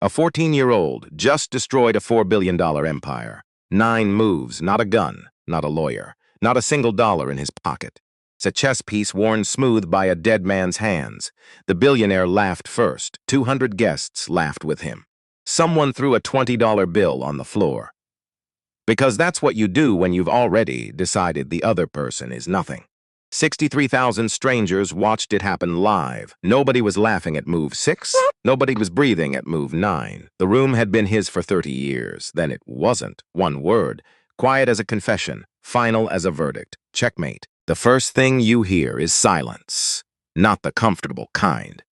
A 14-year-old just destroyed a $4 billion empire. 9 moves, not a gun, not a lawyer, not a single dollar in his pocket. It's a chess piece worn smooth by a dead man's hands. The billionaire laughed first. 200 guests laughed with him. Someone threw a $20 bill on the floor. Because that's what you do when you've already decided the other person is nothing. 63,000 strangers watched it happen live. Nobody was laughing at move 6. Nobody was breathing at move 9. The room had been his for 30 years. Then it wasn't. One word. Quiet as a confession. Final as a verdict. Checkmate. The first thing you hear is silence. Not the comfortable kind.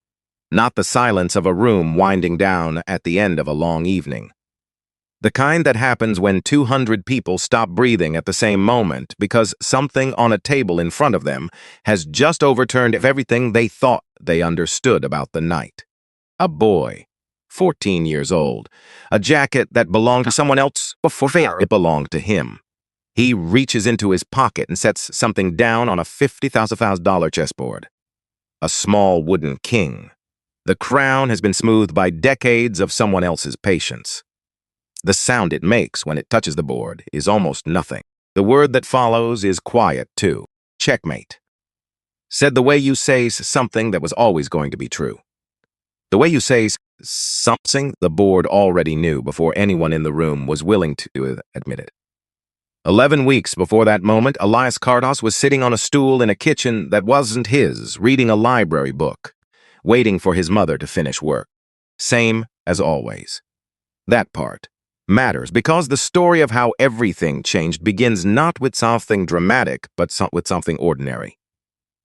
Not the silence of a room winding down at the end of a long evening. The kind that happens when 200 people stop breathing at the same moment because something on a table in front of them has just overturned everything they thought they understood about the night. A boy, 14 years old, a jacket that belonged to someone else before it belonged to him. He reaches into his pocket and sets something down on a $50,000 chessboard. A small wooden king. The crown has been smoothed by decades of someone else's patience. The sound it makes when it touches the board is almost nothing. The word that follows is quiet, too. Checkmate. Said the way you say something that was always going to be true. The way you say something the board already knew before anyone in the room was willing to admit it. 11 weeks before that moment, Elias Kardos was sitting on a stool in a kitchen that wasn't his, reading a library book, waiting for his mother to finish work. Same as always. That part matters because the story of how everything changed begins not with something dramatic, but with something ordinary.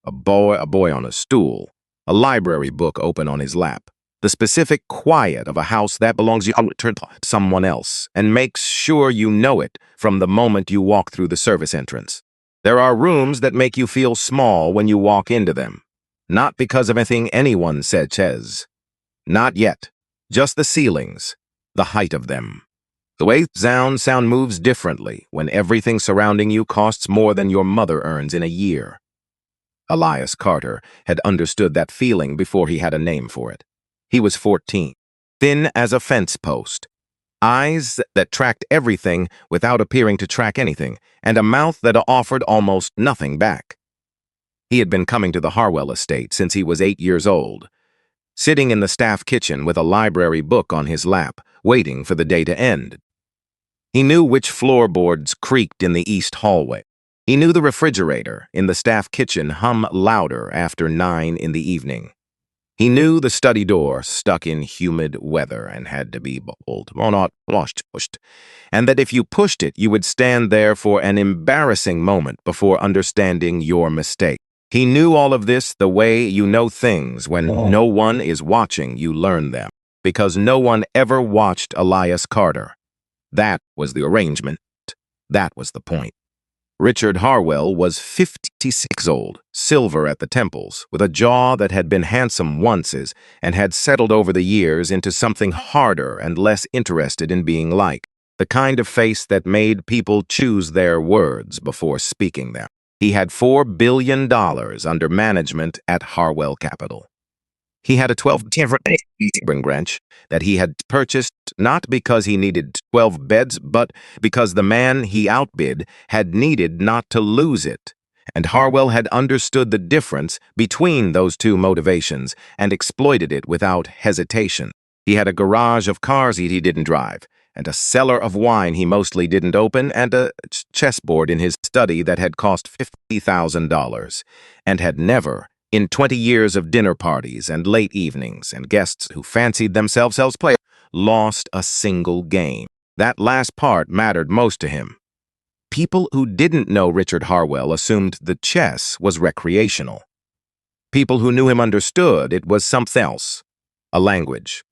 A boy on a stool, a library book open on his lap, the specific quiet of a house that belongs to someone else and makes sure you know it from the moment you walk through the service entrance. There are rooms that make you feel small when you walk into them, not because of anything anyone says. Not yet, just the ceilings, the height of them. The way sound moves differently when everything surrounding you costs more than your mother earns in a year. Elias Carter had understood that feeling before he had a name for it. He was 14, thin as a fence post, eyes that tracked everything without appearing to track anything, and a mouth that offered almost nothing back. He had been coming to the Harwell estate since he was 8 years old, sitting in the staff kitchen with a library book on his lap, waiting for the day to end. He knew which floorboards creaked in the east hallway. He knew the refrigerator in the staff kitchen hum louder after 9 in the evening. He knew the study door stuck in humid weather and had to be pushed, and that if you pushed it, you would stand there for an embarrassing moment before understanding your mistake. He knew all of this the way you know things when no one is watching you learn them, because no one ever watched Elias Carter. That was the arrangement. That was the point. Richard Harwell was 56 old, silver at the temples, with a jaw that had been handsome onces and had settled over the years into something harder and less interested in being like, the kind of face that made people choose their words before speaking them. He had $4 billion under management at Harwell Capital. He had a 12-bedroom ranch that he had purchased not because he needed 12 beds, but because the man he outbid had needed not to lose it. And Harwell had understood the difference between those two motivations and exploited it without hesitation. He had a garage of cars he didn't drive, and a cellar of wine he mostly didn't open, and a chessboard in his study that had cost $50,000, and had never, in 20 years of dinner parties and late evenings and guests who fancied themselves players, lost a single game. That last part mattered most to him. People who didn't know Richard Harwell assumed the chess was recreational. People who knew him understood it was something else, a language.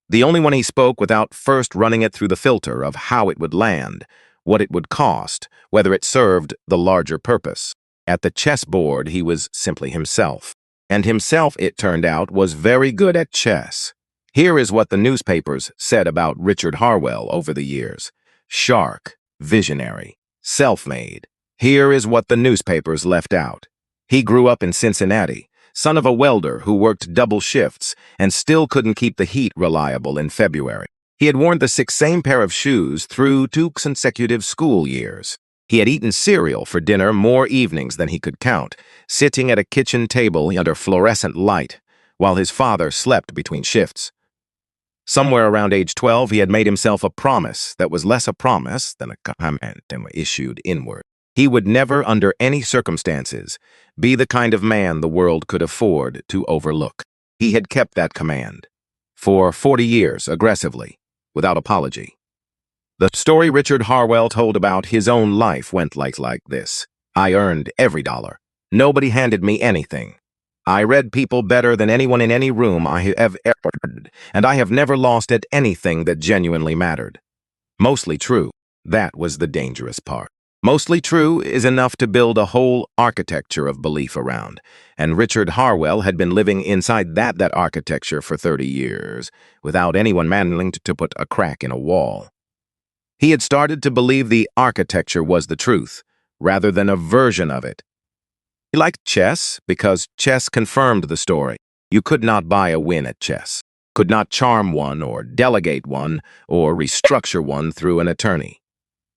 The only one he spoke without first running it through the filter of how it would land, what it would cost, whether it served the larger purpose. At the chessboard, he was simply himself. And himself, it turned out, was very good at chess. Here is what the newspapers said about Richard Harwell over the years. Shark, visionary, self-made. Here is what the newspapers left out. He grew up in Cincinnati, son of a welder who worked double shifts and still couldn't keep the heat reliable in February. He had worn the same pair of shoes through 2 consecutive school years. He had eaten cereal for dinner more evenings than he could count, sitting at a kitchen table under fluorescent light, while his father slept between shifts. Somewhere around age 12, he had made himself a promise that was less a promise than a command issued inward. He would never, under any circumstances, be the kind of man the world could afford to overlook. He had kept that command for 40 years, aggressively, without apology. The story Richard Harwell told about his own life went like this. I earned every dollar. Nobody handed me anything. I read people better than anyone in any room I have ever heard, and I have never lost at anything that genuinely mattered. Mostly true. That was the dangerous part. Mostly true is enough to build a whole architecture of belief around, and Richard Harwell had been living inside that architecture for 30 years, without anyone managing to put a crack in a wall. He had started to believe the architecture was the truth, rather than a version of it. He liked chess because chess confirmed the story. You could not buy a win at chess, could not charm one or delegate one or restructure one through an attorney.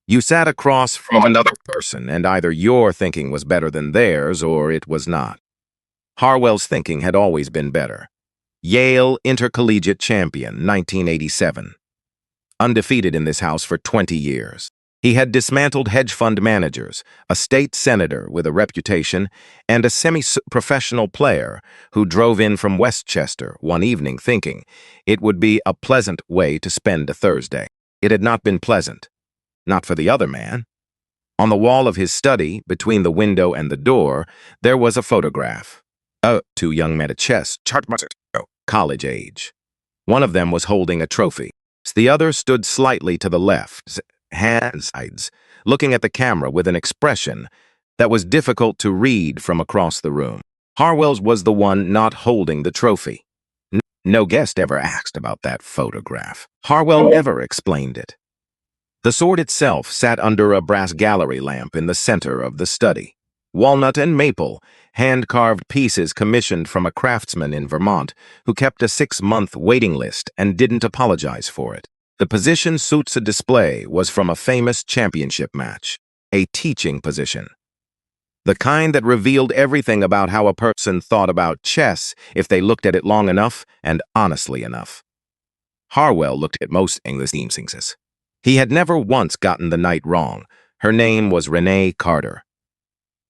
You sat across from another person, and either your thinking was better than theirs or it was not. Harwell's thinking had always been better. Yale Intercollegiate Champion, 1987. Undefeated in this house for 20 years. He had dismantled hedge fund managers, a state senator with a reputation, and a semi-professional player who drove in from Westchester one evening thinking it would be a pleasant way to spend a Thursday. It had not been pleasant. Not for the other man. On the wall of his study, between the window and the door, there was a photograph. Two young men at chess, college age. One of them was holding a trophy. The other stood slightly to the left, hands sides, looking at the camera with an expression that was difficult to read from across the room. Harwell's was the one not holding the trophy. No guest ever asked about that photograph. Harwell never explained it. The sword itself sat under a brass gallery lamp in the center of the study. Walnut and maple, hand-carved pieces commissioned from a craftsman in Vermont who kept a 6-month waiting list and didn't apologize for it. The position suits a display was from a famous championship match, a teaching position. The kind that revealed everything about how a person thought about chess if they looked at it long enough and honestly enough. Harwell looked at most English teams. He had never once gotten the night wrong. Her name was Renee Carter.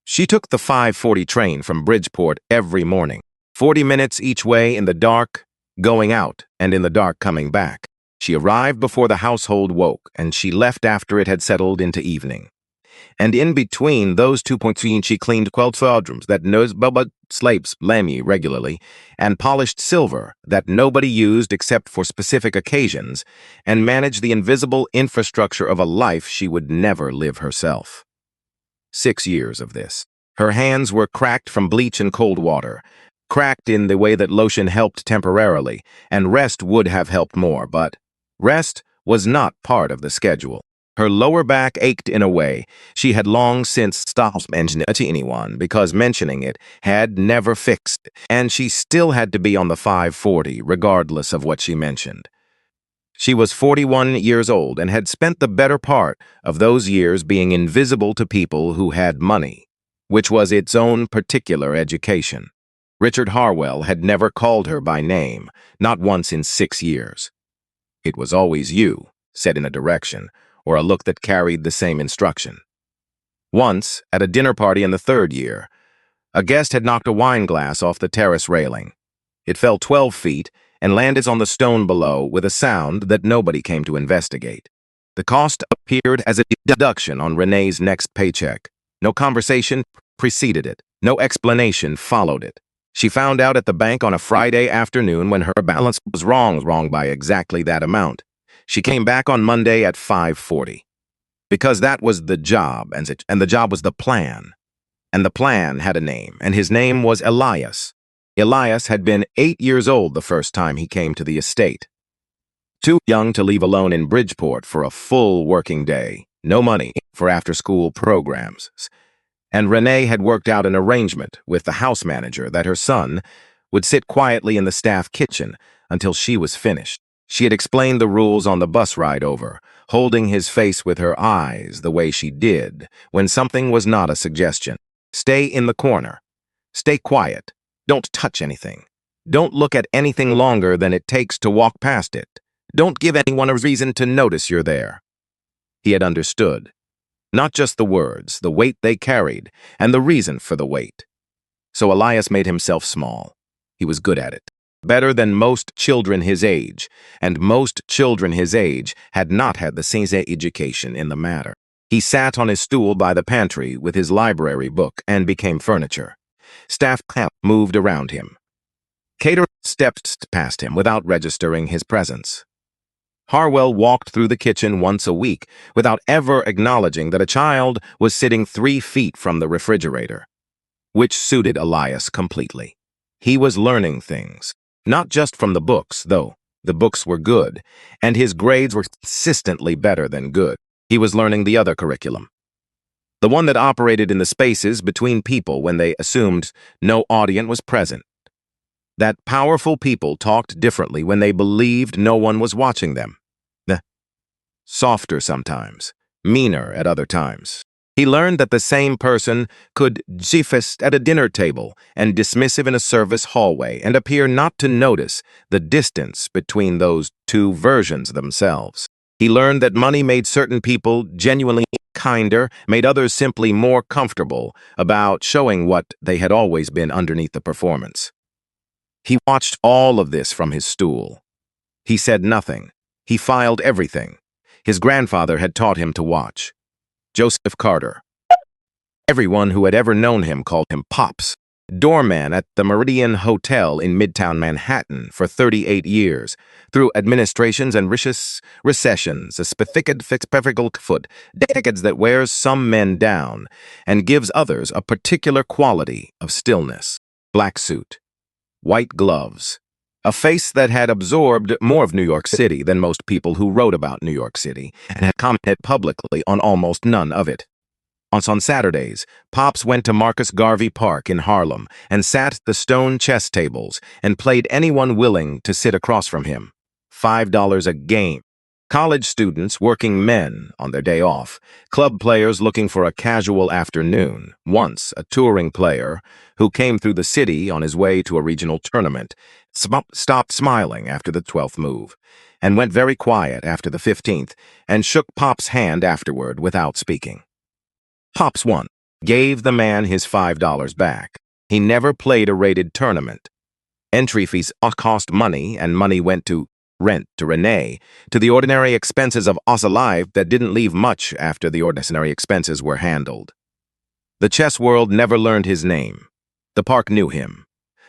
She took the 5:40 train from Bridgeport every morning, 40 minutes each way in the dark, going out, and in the dark coming back. She arrived before the household woke, and she left after it had settled into evening. And in between those 2 points she cleaned 12 bedrooms that nobody sleeps lammy regularly, and polished silver that nobody used except for specific occasions, and managed the invisible infrastructure of a life she would never live herself. 6 years of this. Her hands were cracked from bleach and cold water, cracked in the way that lotion helped temporarily, and rest would have helped more, but rest was not part of the schedule. Her lower back ached in a way she had long since stopped mentioning it to anyone because mentioning it had never fixed it, and she still had to be on the 5:40 regardless of what she mentioned. She was 41 years old and had spent the better part of those years being invisible to people who had money, which was its own particular education. Richard Harwell had never called her by name, not once in 6 years. It was always you, said in a direction, or a look that carried the same instruction. Once, at a dinner party in the 3rd year, a guest had knocked a wine glass off the terrace railing. It fell 12 feet and landed on the stone below with a sound that nobody came to investigate. The cost appeared as a deduction on Renee's next paycheck. No conversation preceded it. No explanation followed it. She found out at the bank on a Friday afternoon when her balance was wrong by exactly that amount. She came back on Monday at 5:40. Because that was the job, and the job was the plan. And the plan had a name, and his name was Elias. Elias had been 8 years old the first time he came to the estate. Too young to leave alone in Bridgeport for a full working day. No money for after-school programs. And Renee had worked out an arrangement with the house manager that her son would sit quietly in the staff kitchen until she was finished. She had explained the rules on the bus ride over, holding his face with her eyes the way she did when something was not a suggestion. Stay in the corner. Stay quiet. Don't touch anything. Don't look at anything longer than it takes to walk past it. Don't give anyone a reason to notice you're there. He had understood. Not just the words, the weight they carried, and the reason for the weight. So Elias made himself small. He was good at it. Better than most children his age, and most children his age had not had the same education in the matter. He sat on his stool by the pantry with his library book and became furniture. Staff moved around him. Cater stepped past him without registering his presence. Harwell walked through the kitchen once a week without ever acknowledging that a child was sitting 3 feet from the refrigerator, which suited Elias completely. He was learning things, not just from the books, though the books were good, and his grades were consistently better than good. He was learning the other curriculum, the one that operated in the spaces between people when they assumed no audience was present. That powerful people talked differently when they believed no one was watching them. Softer sometimes, meaner at other times. He learned that the same person could defist at a dinner table and dismissive in a service hallway and appear not to notice the distance between those two versions themselves. He learned that money made certain people genuinely kinder, made others simply more comfortable about showing what they had always been underneath the performance. He watched all of this from his stool. He said nothing. He filed everything. His grandfather had taught him to watch. Joseph Carter. Everyone who had ever known him called him Pops. Doorman at the Meridian Hotel in Midtown Manhattan for 38 years, through administrations and recessions, a specific foot, decades that wears some men down and gives others a particular quality of stillness. Black suit, white gloves, a face that had absorbed more of New York City than most people who wrote about New York City and had commented publicly on almost none of it. On Saturdays, Pops went to Marcus Garvey Park in Harlem and sat at the stone chess tables and played anyone willing to sit across from him. $5 a game. College students, working men on their day off, club players looking for a casual afternoon, once a touring player who came through the city on his way to a regional tournament, stopped smiling after the 12th move, and went very quiet after the 15th, and shook Pop's hand afterward without speaking. Pops won, gave the man his $5 back. He never played a rated tournament. Entry fees cost money, and money went to rent to Renee, to the ordinary expenses of us alive that didn't leave much after the ordinary expenses were handled. The chess world never learned his name. The park knew him.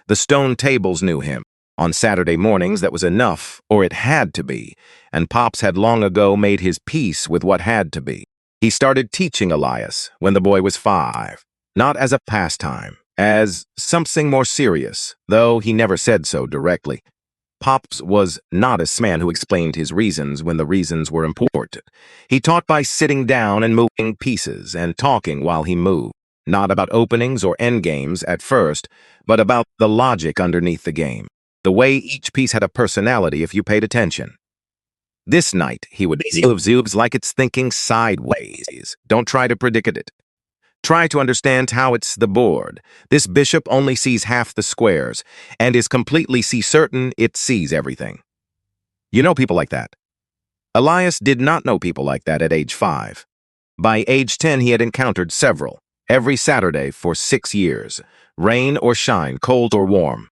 The stone tables knew him. On Saturday mornings, that was enough, or it had to be, and Pops had long ago made his peace with what had to be. He started teaching Elias when the boy was 5, not as a pastime, as something more serious, though he never said so directly. Pops was not a man who explained his reasons when the reasons were important. He taught by sitting down and moving pieces and talking while he moved, not about openings or endgames at first, but about the logic underneath the game, the way each piece had a personality if you paid attention. This night, he would zoobs like it's thinking sideways. Don't try to predict it. Try to understand how it's the board. This bishop only sees half the squares and is completely certain it sees everything. You know people like that. Elias did not know people like that at age 5. By age 10, he had encountered several, every Saturday for 6 years, rain or shine, cold or warm.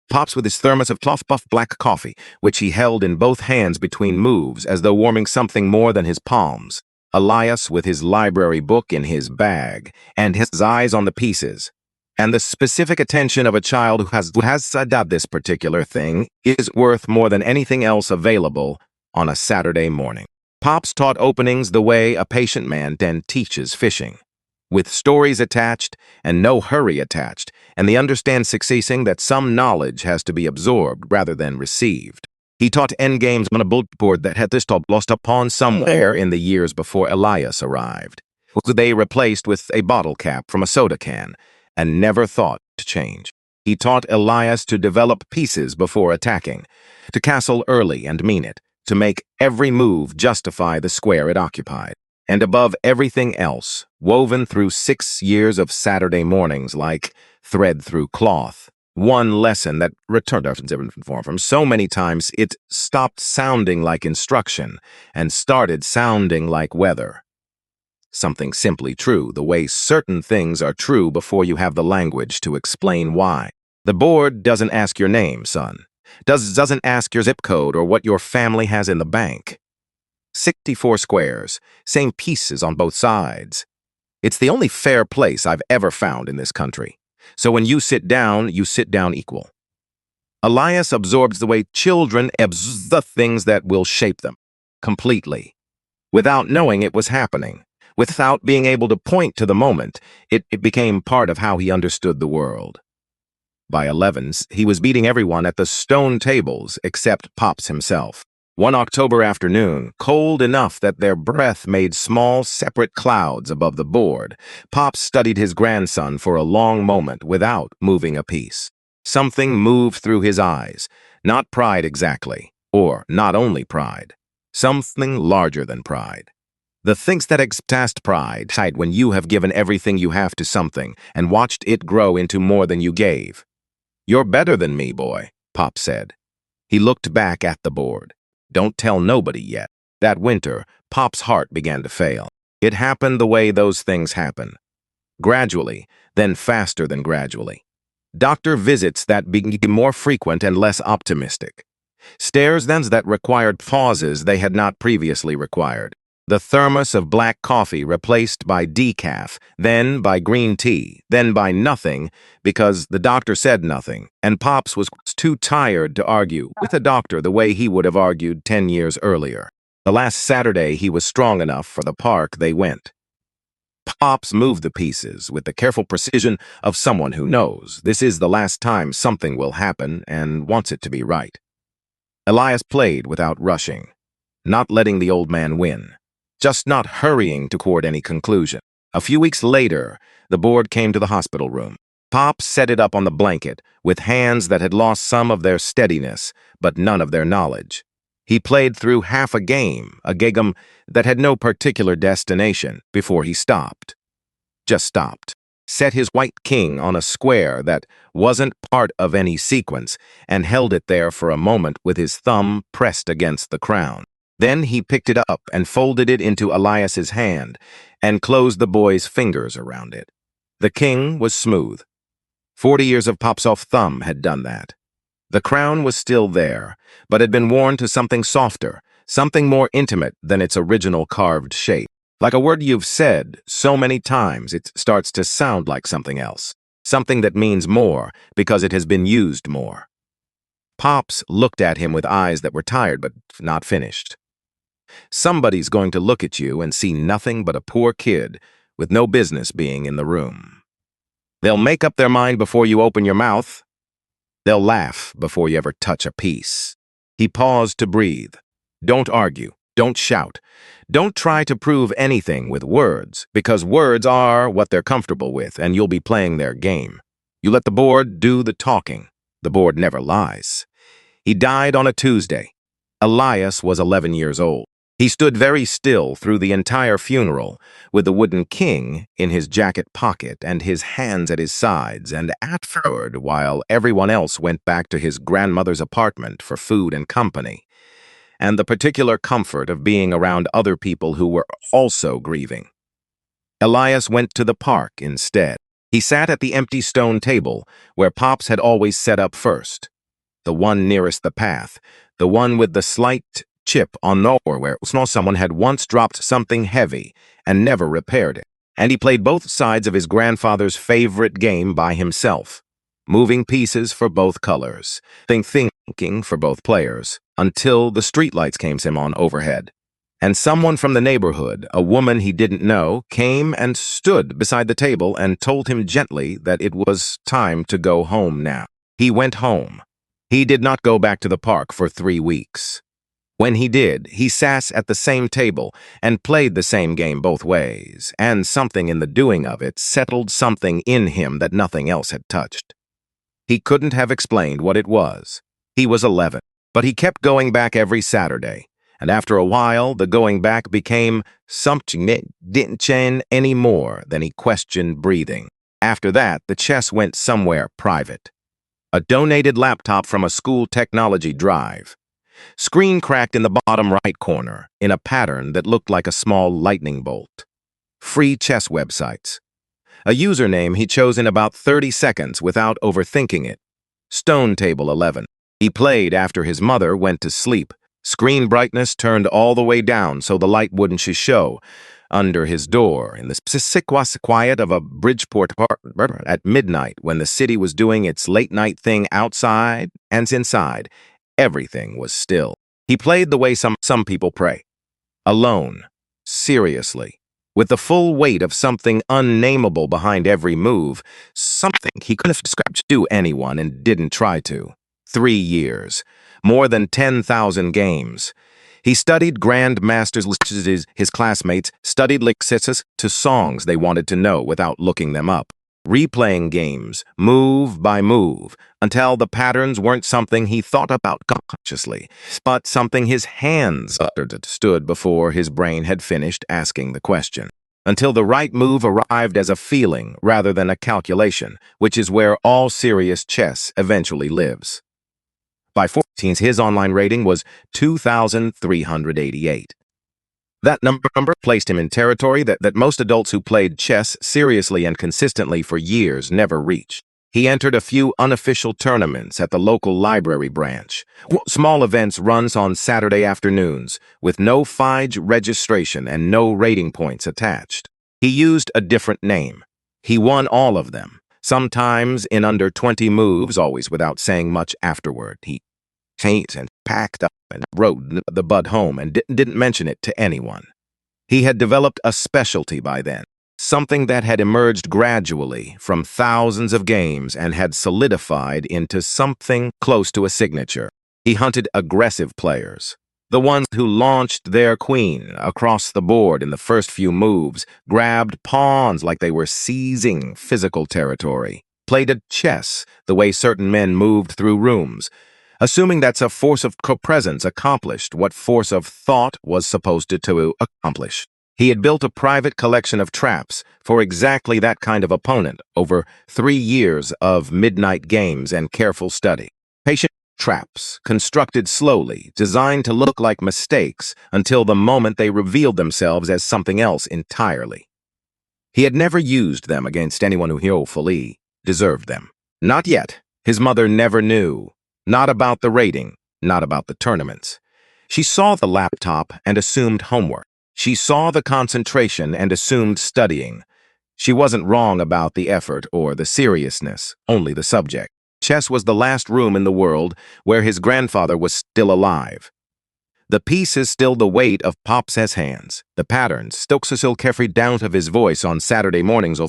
Pops with his thermos of cloth buff black coffee, which he held in both hands between moves as though warming something more than his palms. Elias with his library book in his bag and his eyes on the pieces. And the specific attention of a child who has said this particular thing is worth more than anything else available on a Saturday morning. Pops taught openings the way a patient man then teaches fishing, with stories attached and no hurry attached, and the understand succeeding that some knowledge has to be absorbed rather than received. He taught endgames on a bulletin board that had this top lost upon somewhere in the years before Elias arrived. They replaced with a bottle cap from a soda can, and never thought to change. He taught Elias to develop pieces before attacking, to castle early and mean it, to make every move justify the square it occupied. And above everything else, woven through 6 years of Saturday mornings like thread through cloth, one lesson that returned in different form from so many times it stopped sounding like instruction and started sounding like weather. Something simply true, the way certain things are true before you have the language to explain why. The board doesn't ask your name, son. Doesn't ask your zip code or what your family has in the bank. 64 squares, same pieces on both sides. It's the only fair place I've ever found in this country. So when you sit down equal. Elias absorbs the way children absorb the things that will shape them, completely. Without knowing it was happening, without being able to point to the moment, it became part of how he understood the world. By 11s, he was beating everyone at the stone tables except Pops himself. One October afternoon, cold enough that their breath made small, separate clouds above the board, Pops studied his grandson for a long moment without moving a piece. Something moved through his eyes, not pride exactly, or not only pride, something larger than pride. The things that extast pride when you have given everything you have to something and watched it grow into more than you gave. "You're better than me, boy," Pop said. He looked back at the board. Don't tell nobody yet. That winter, Pop's heart began to fail. It happened the way those things happen. Gradually, then faster than gradually. Doctor visits that became more frequent and less optimistic. Stares then that required pauses they had not previously required. The thermos of black coffee replaced by decaf, then by green tea, then by nothing, because the doctor said nothing, and Pops was too tired to argue with the doctor the way he would have argued 10 years earlier. The last Saturday he was strong enough for the park they went. Pops moved the pieces with the careful precision of someone who knows this is the last time something will happen and wants it to be right. Elias played without rushing, not letting the old man win. Just not hurrying toward any conclusion. A few weeks later, the board came to the hospital room. Pop set it up on the blanket, with hands that had lost some of their steadiness, but none of their knowledge. He played through half a game that had no particular destination, before he stopped. Just stopped. Set his white king on a square that wasn't part of any sequence, and held it there for a moment with his thumb pressed against the crown. Then he picked it up and folded it into Elias's hand and closed the boy's fingers around it. The king was smooth. 40 years of Pop's off thumb had done that. The crown was still there, but had been worn to something softer, something more intimate than its original carved shape. Like a word you've said so many times, it starts to sound like something else, something that means more because it has been used more. Pops looked at him with eyes that were tired but not finished. Somebody's going to look at you and see nothing but a poor kid with no business being in the room. They'll make up their mind before you open your mouth. They'll laugh before you ever touch a piece. He paused to breathe. Don't argue. Don't shout. Don't try to prove anything with words, because words are what they're comfortable with, and you'll be playing their game. You let the board do the talking. The board never lies. He died on a Tuesday. Elias was 11 years old. He stood very still through the entire funeral, with the wooden king in his jacket pocket and his hands at his sides, and afterward, while everyone else went back to his grandmother's apartment for food and company, and the particular comfort of being around other people who were also grieving. Elias went to the park instead. He sat at the empty stone table where Pops had always set up first, the one nearest the path, the one with the slight chip on the floor where someone had once dropped something heavy and never repaired it. And he played both sides of his grandfather's favorite game by himself, moving pieces for both colors, thinking for both players, until the streetlights came on overhead. And someone from the neighborhood, a woman he didn't know, came and stood beside the table and told him gently that it was time to go home now. He went home. He did not go back to the park for 3 weeks. When he did, he sat at the same table and played the same game both ways, and something in the doing of it settled something in him that nothing else had touched. He couldn't have explained what it was. He was 11, but he kept going back every Saturday, and after a while, the going back became something that didn't change any more than he questioned breathing. After that, the chess went somewhere private. A donated laptop from a school technology drive. Screen cracked in the bottom right corner, in a pattern that looked like a small lightning bolt. Free chess websites. A username he chose in about 30 seconds without overthinking it. Stone Table 11. He played after his mother went to sleep. Screen brightness turned all the way down so the light wouldn't show under his door in the quiet of a Bridgeport apartment at midnight when the city was doing its late-night thing outside and inside. Everything was still. He played the way some people play. Alone. Seriously. With the full weight of something unnameable behind every move. Something he couldn't have described to anyone and didn't try to. 3 years. More than 10,000 games. He studied grandmasters lists his classmates, studied lyrics to songs they wanted to know without looking them up. Replaying games, move by move, until the patterns weren't something he thought about consciously, but something his hands understood before his brain had finished asking the question. Until the right move arrived as a feeling rather than a calculation, which is where all serious chess eventually lives. By 14, his online rating was 2,388. That number placed him in territory that most adults who played chess seriously and consistently for years never reached. He entered a few unofficial tournaments at the local library branch, small events run on Saturday afternoons, with no FIDE registration and no rating points attached. He used a different name. He won all of them, sometimes in under 20 moves, always without saying much afterward. He changed and packed up and rode the bud home and didn't mention it to anyone. He had developed a specialty by then, something that had emerged gradually from thousands of games and had solidified into something close to a signature. He hunted aggressive players, the ones who launched their queen across the board in the first few moves, grabbed pawns like they were seizing physical territory, played a chess the way certain men moved through rooms, assuming that's a force of co-presence accomplished what force of thought was supposed to accomplish. He had built a private collection of traps for exactly that kind of opponent over 3 years of midnight games and careful study. Patient traps, constructed slowly, designed to look like mistakes until the moment they revealed themselves as something else entirely. He had never used them against anyone who hopefully deserved them. Not yet. His mother never knew. Not about the rating, not about the tournaments. She saw the laptop and assumed homework. She saw the concentration and assumed studying. She wasn't wrong about the effort or the seriousness, only the subject. Chess was the last room in the world where his grandfather was still alive. The piece is still the weight of Pop's hands. The patterns still carefree down of his voice on Saturday mornings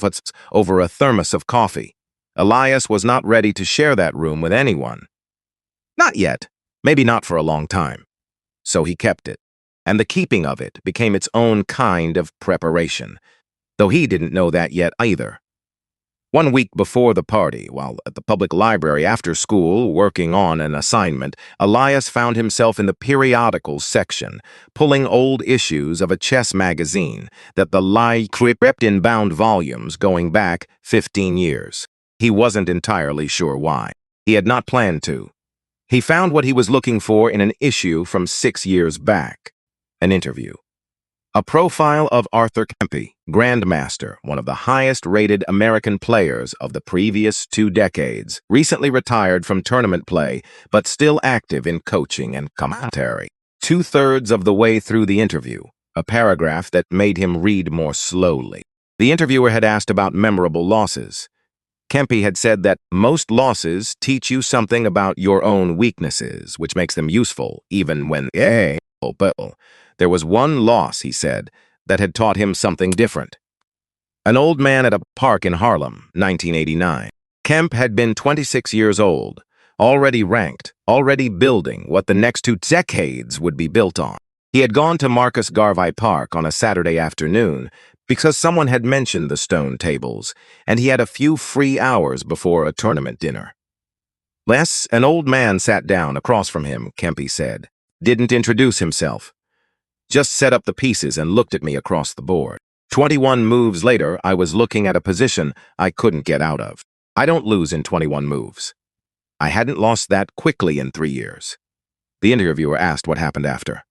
over a thermos of coffee. Elias was not ready to share that room with anyone. Not yet, maybe not for a long time. So he kept it, and the keeping of it became its own kind of preparation, though he didn't know that yet either. 1 week before the party, while at the public library after school working on an assignment, Elias found himself in the periodicals section, pulling old issues of a chess magazine that the lie crept in bound volumes going back 15 years. He wasn't entirely sure why. He had not planned to. He found what he was looking for in an issue from 6 years back, an interview. A profile of Arthur Kempe, Grandmaster, one of the highest-rated American players of the previous 2 decades, recently retired from tournament play, but still active in coaching and commentary. 2/3 of the way through the interview, a paragraph that made him read more slowly. The interviewer had asked about memorable losses. Kempe had said that most losses teach you something about your own weaknesses, which makes them useful, even when there was one loss, he said, that had taught him something different. An old man at a park in Harlem, 1989. Kemp had been 26 years old, already ranked, already building what the next 2 decades would be built on. He had gone to Marcus Garvey Park on a Saturday afternoon because someone had mentioned the stone tables, and he had a few free hours before a tournament dinner. An old man sat down across from him, Kempe said. Didn't introduce himself. Just set up the pieces and looked at me across the board. 21 moves later, I was looking at a position I couldn't get out of. I don't lose in 21 moves. I hadn't lost that quickly in 3 years. The interviewer asked what happened after.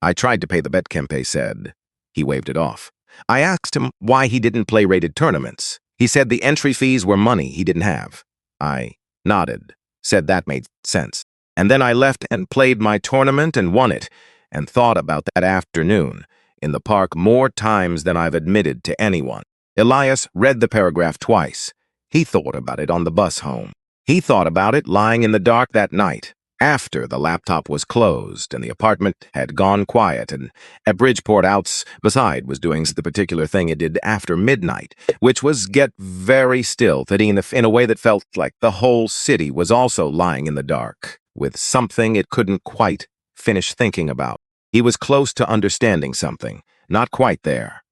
I tried to pay the bet, Kempe said. He waved it off. I asked him why he didn't play rated tournaments. He said the entry fees were money he didn't have. I nodded, said that made sense. And then I left and played my tournament and won it, and thought about that afternoon in the park more times than I've admitted to anyone. Elias read the paragraph twice. He thought about it on the bus home. He thought about it lying in the dark that night, after the laptop was closed and the apartment had gone quiet and at Bridgeport outside was doing the particular thing it did after midnight, which was get very still, in a way that felt like the whole city was also lying in the dark, with something it couldn't quite finish thinking about. He was close to understanding something, not quite there.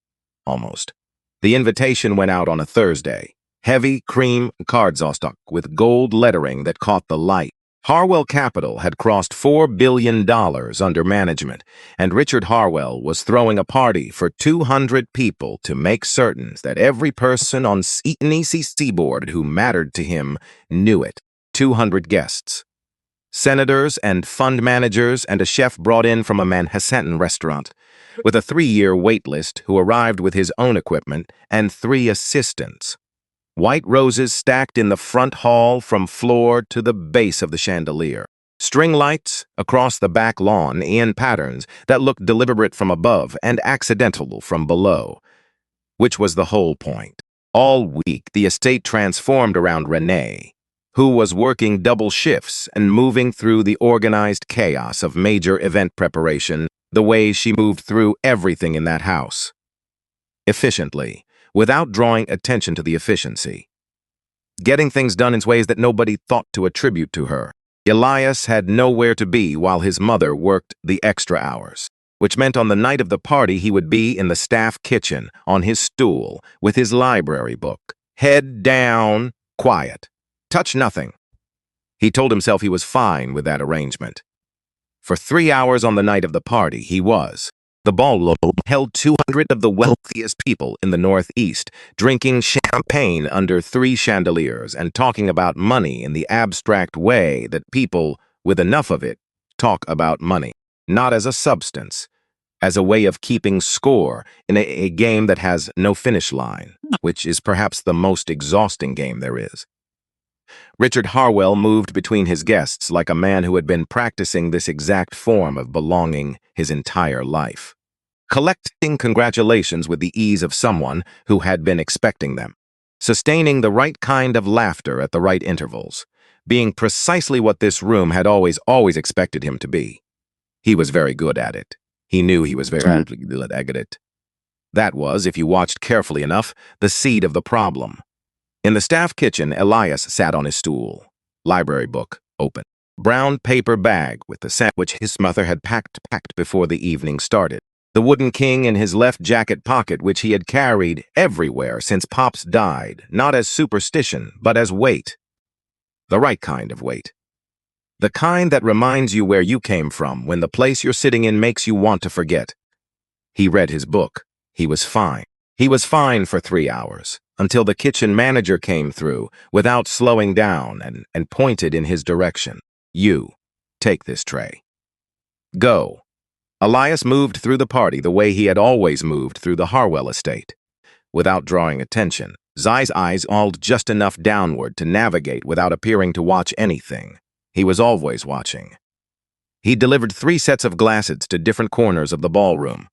Almost. The invitation went out on a Thursday. Heavy cream cardstock with gold lettering that caught the light. Harwell Capital had crossed $4 billion under management, and Richard Harwell was throwing a party for 200 people to make certain that every person on East Seaboard who mattered to him knew it. 200 guests. Senators and fund managers and a chef brought in from a Manhattan restaurant, with a 3-year wait list who arrived with his own equipment and 3 assistants. White roses stacked in the front hall from floor to the base of the chandelier. String lights across the back lawn in patterns that looked deliberate from above and accidental from below, which was the whole point. All week, the estate transformed around Renee, who was working double shifts and moving through the organized chaos of major event preparation the way she moved through everything in that house. Efficiently, without drawing attention to the efficiency. Getting things done in ways that nobody thought to attribute to her. Elias had nowhere to be while his mother worked the extra hours, which meant on the night of the party he would be in the staff kitchen, on his stool, with his library book. Head down, quiet. Touch nothing. He told himself he was fine with that arrangement. For 3 hours on the night of the party, he was. The ballroom held 200 of the wealthiest people in the Northeast, drinking champagne under 3 chandeliers and talking about money in the abstract way that people, with enough of it, talk about money, not as a substance, as a way of keeping score in a game that has no finish line, which is perhaps the most exhausting game there is. Richard Harwell moved between his guests like a man who had been practicing this exact form of belonging his entire life, collecting congratulations with the ease of someone who had been expecting them, sustaining the right kind of laughter at the right intervals, being precisely what this room had always expected him to be. He was very good at it. He knew he was very good at it. That was, if you watched carefully enough, the seed of the problem. In the staff kitchen, Elias sat on his stool, library book open, brown paper bag with the sandwich his mother had packed before the evening started, the wooden king in his left jacket pocket which he had carried everywhere since Pops died, not as superstition, but as weight. The right kind of weight. The kind that reminds you where you came from when the place you're sitting in makes you want to forget. He read his book. He was fine. He was fine for 3 hours, until the kitchen manager came through, without slowing down, and pointed in his direction. You, take this tray. Go. Elias moved through the party the way he had always moved through the Harwell estate, without drawing attention. Zai's eyes rolled just enough downward to navigate without appearing to watch anything. He was always watching. He delivered 3 sets of glasses to different corners of the ballroom,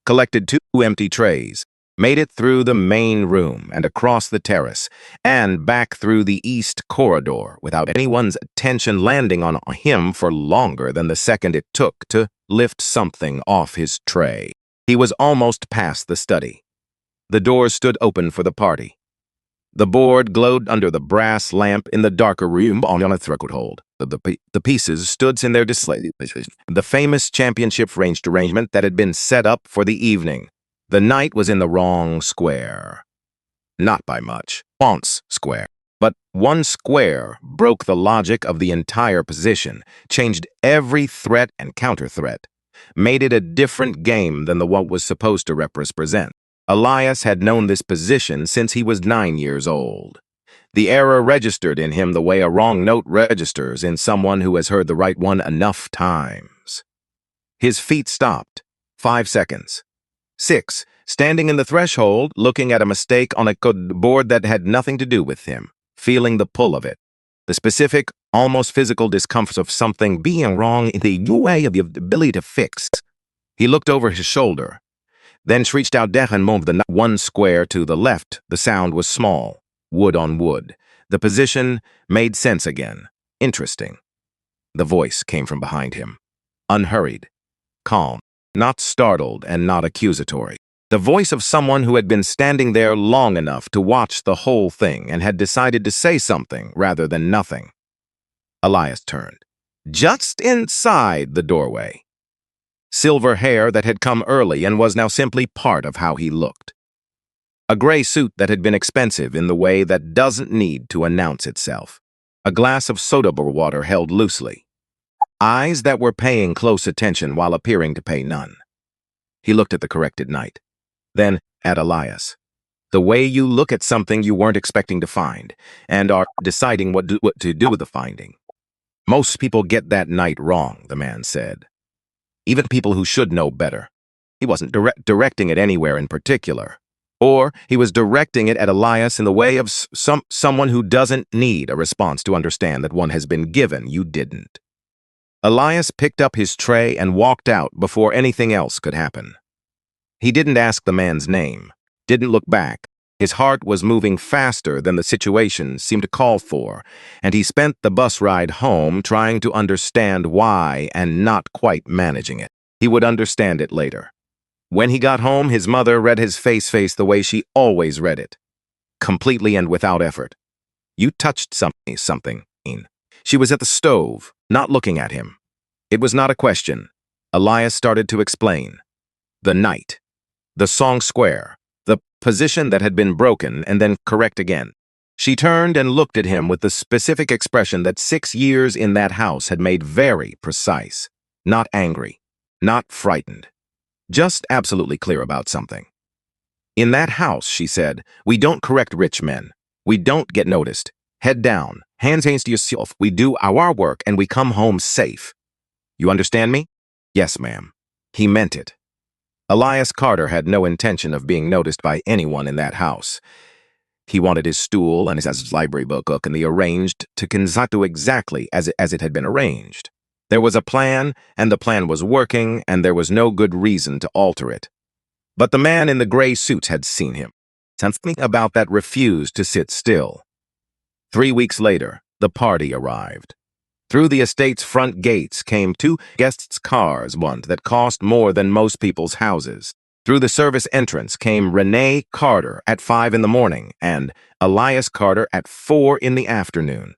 collected 2 empty trays, made it through the main room and across the terrace, and back through the east corridor without anyone's attention landing on him for longer than the second it took to lift something off his tray. He was almost past the study. The doors stood open for the party. The board glowed under the brass lamp in the darker room on a threshold. The pieces stood in their display. The famous championship ranged arrangement that had been set up for the evening. The knight was in the wrong square. Not by much. Once square. But one square broke the logic of the entire position, changed every threat and counter-threat, made it a different game than what was supposed to represent. Elias had known this position since he was 9 years old. The error registered in him the way a wrong note registers in someone who has heard the right one enough times. His feet stopped. 5 seconds. 6. Standing in the threshold, looking at a mistake on a board that had nothing to do with him, feeling the pull of it. The specific, almost physical discomfort of something being wrong in the way of the ability to fix. He looked over his shoulder, then reached out and moved the one square to the left. The sound was small, wood on wood. The position made sense again. Interesting. The voice came from behind him. Unhurried, calm, not startled and not accusatory. The voice of someone who had been standing there long enough to watch the whole thing and had decided to say something rather than nothing. Elias turned. Just inside the doorway. Silver hair that had come early and was now simply part of how he looked. A gray suit that had been expensive in the way that doesn't need to announce itself. A glass of soda water held loosely. Eyes that were paying close attention while appearing to pay none. He looked at the corrected knight. Then at Elias. The way you look at something you weren't expecting to find, and are deciding what to do with the finding. Most people get that knight wrong, the man said. Even people who should know better. He wasn't directing it anywhere in particular. Or he was directing it at Elias in the way of someone who doesn't need a response to understand that one has been given you didn't. Elias picked up his tray and walked out before anything else could happen. He didn't ask the man's name, didn't look back. His heart was moving faster than the situation seemed to call for, and he spent the bus ride home trying to understand why and not quite managing it. He would understand it later. When he got home, his mother read his face the way she always read it, completely and without effort. You touched something. She was at the stove, not looking at him. It was not a question. Elias started to explain. The knight. The song square. The position that had been broken and then correct again. She turned and looked at him with the specific expression that 6 years in that house had made very precise. Not angry. Not frightened. Just absolutely clear about something. In that house, she said, we don't correct rich men. We don't get noticed. Head down, hands to yourself. We do our work and we come home safe. You understand me? Yes, ma'am. He meant it. Elias Carter had no intention of being noticed by anyone in that house. He wanted his stool and his library book and the arranged to do exactly as it had been arranged. There was a plan, and the plan was working, and there was no good reason to alter it. But the man in the gray suit had seen him. Something about that refused to sit still. 3 weeks later, the party arrived. Through the estate's front gates came 2 guests' cars, one that cost more than most people's houses. Through the service entrance came Renee Carter at 5 in the morning and Elias Carter at 4 in the afternoon.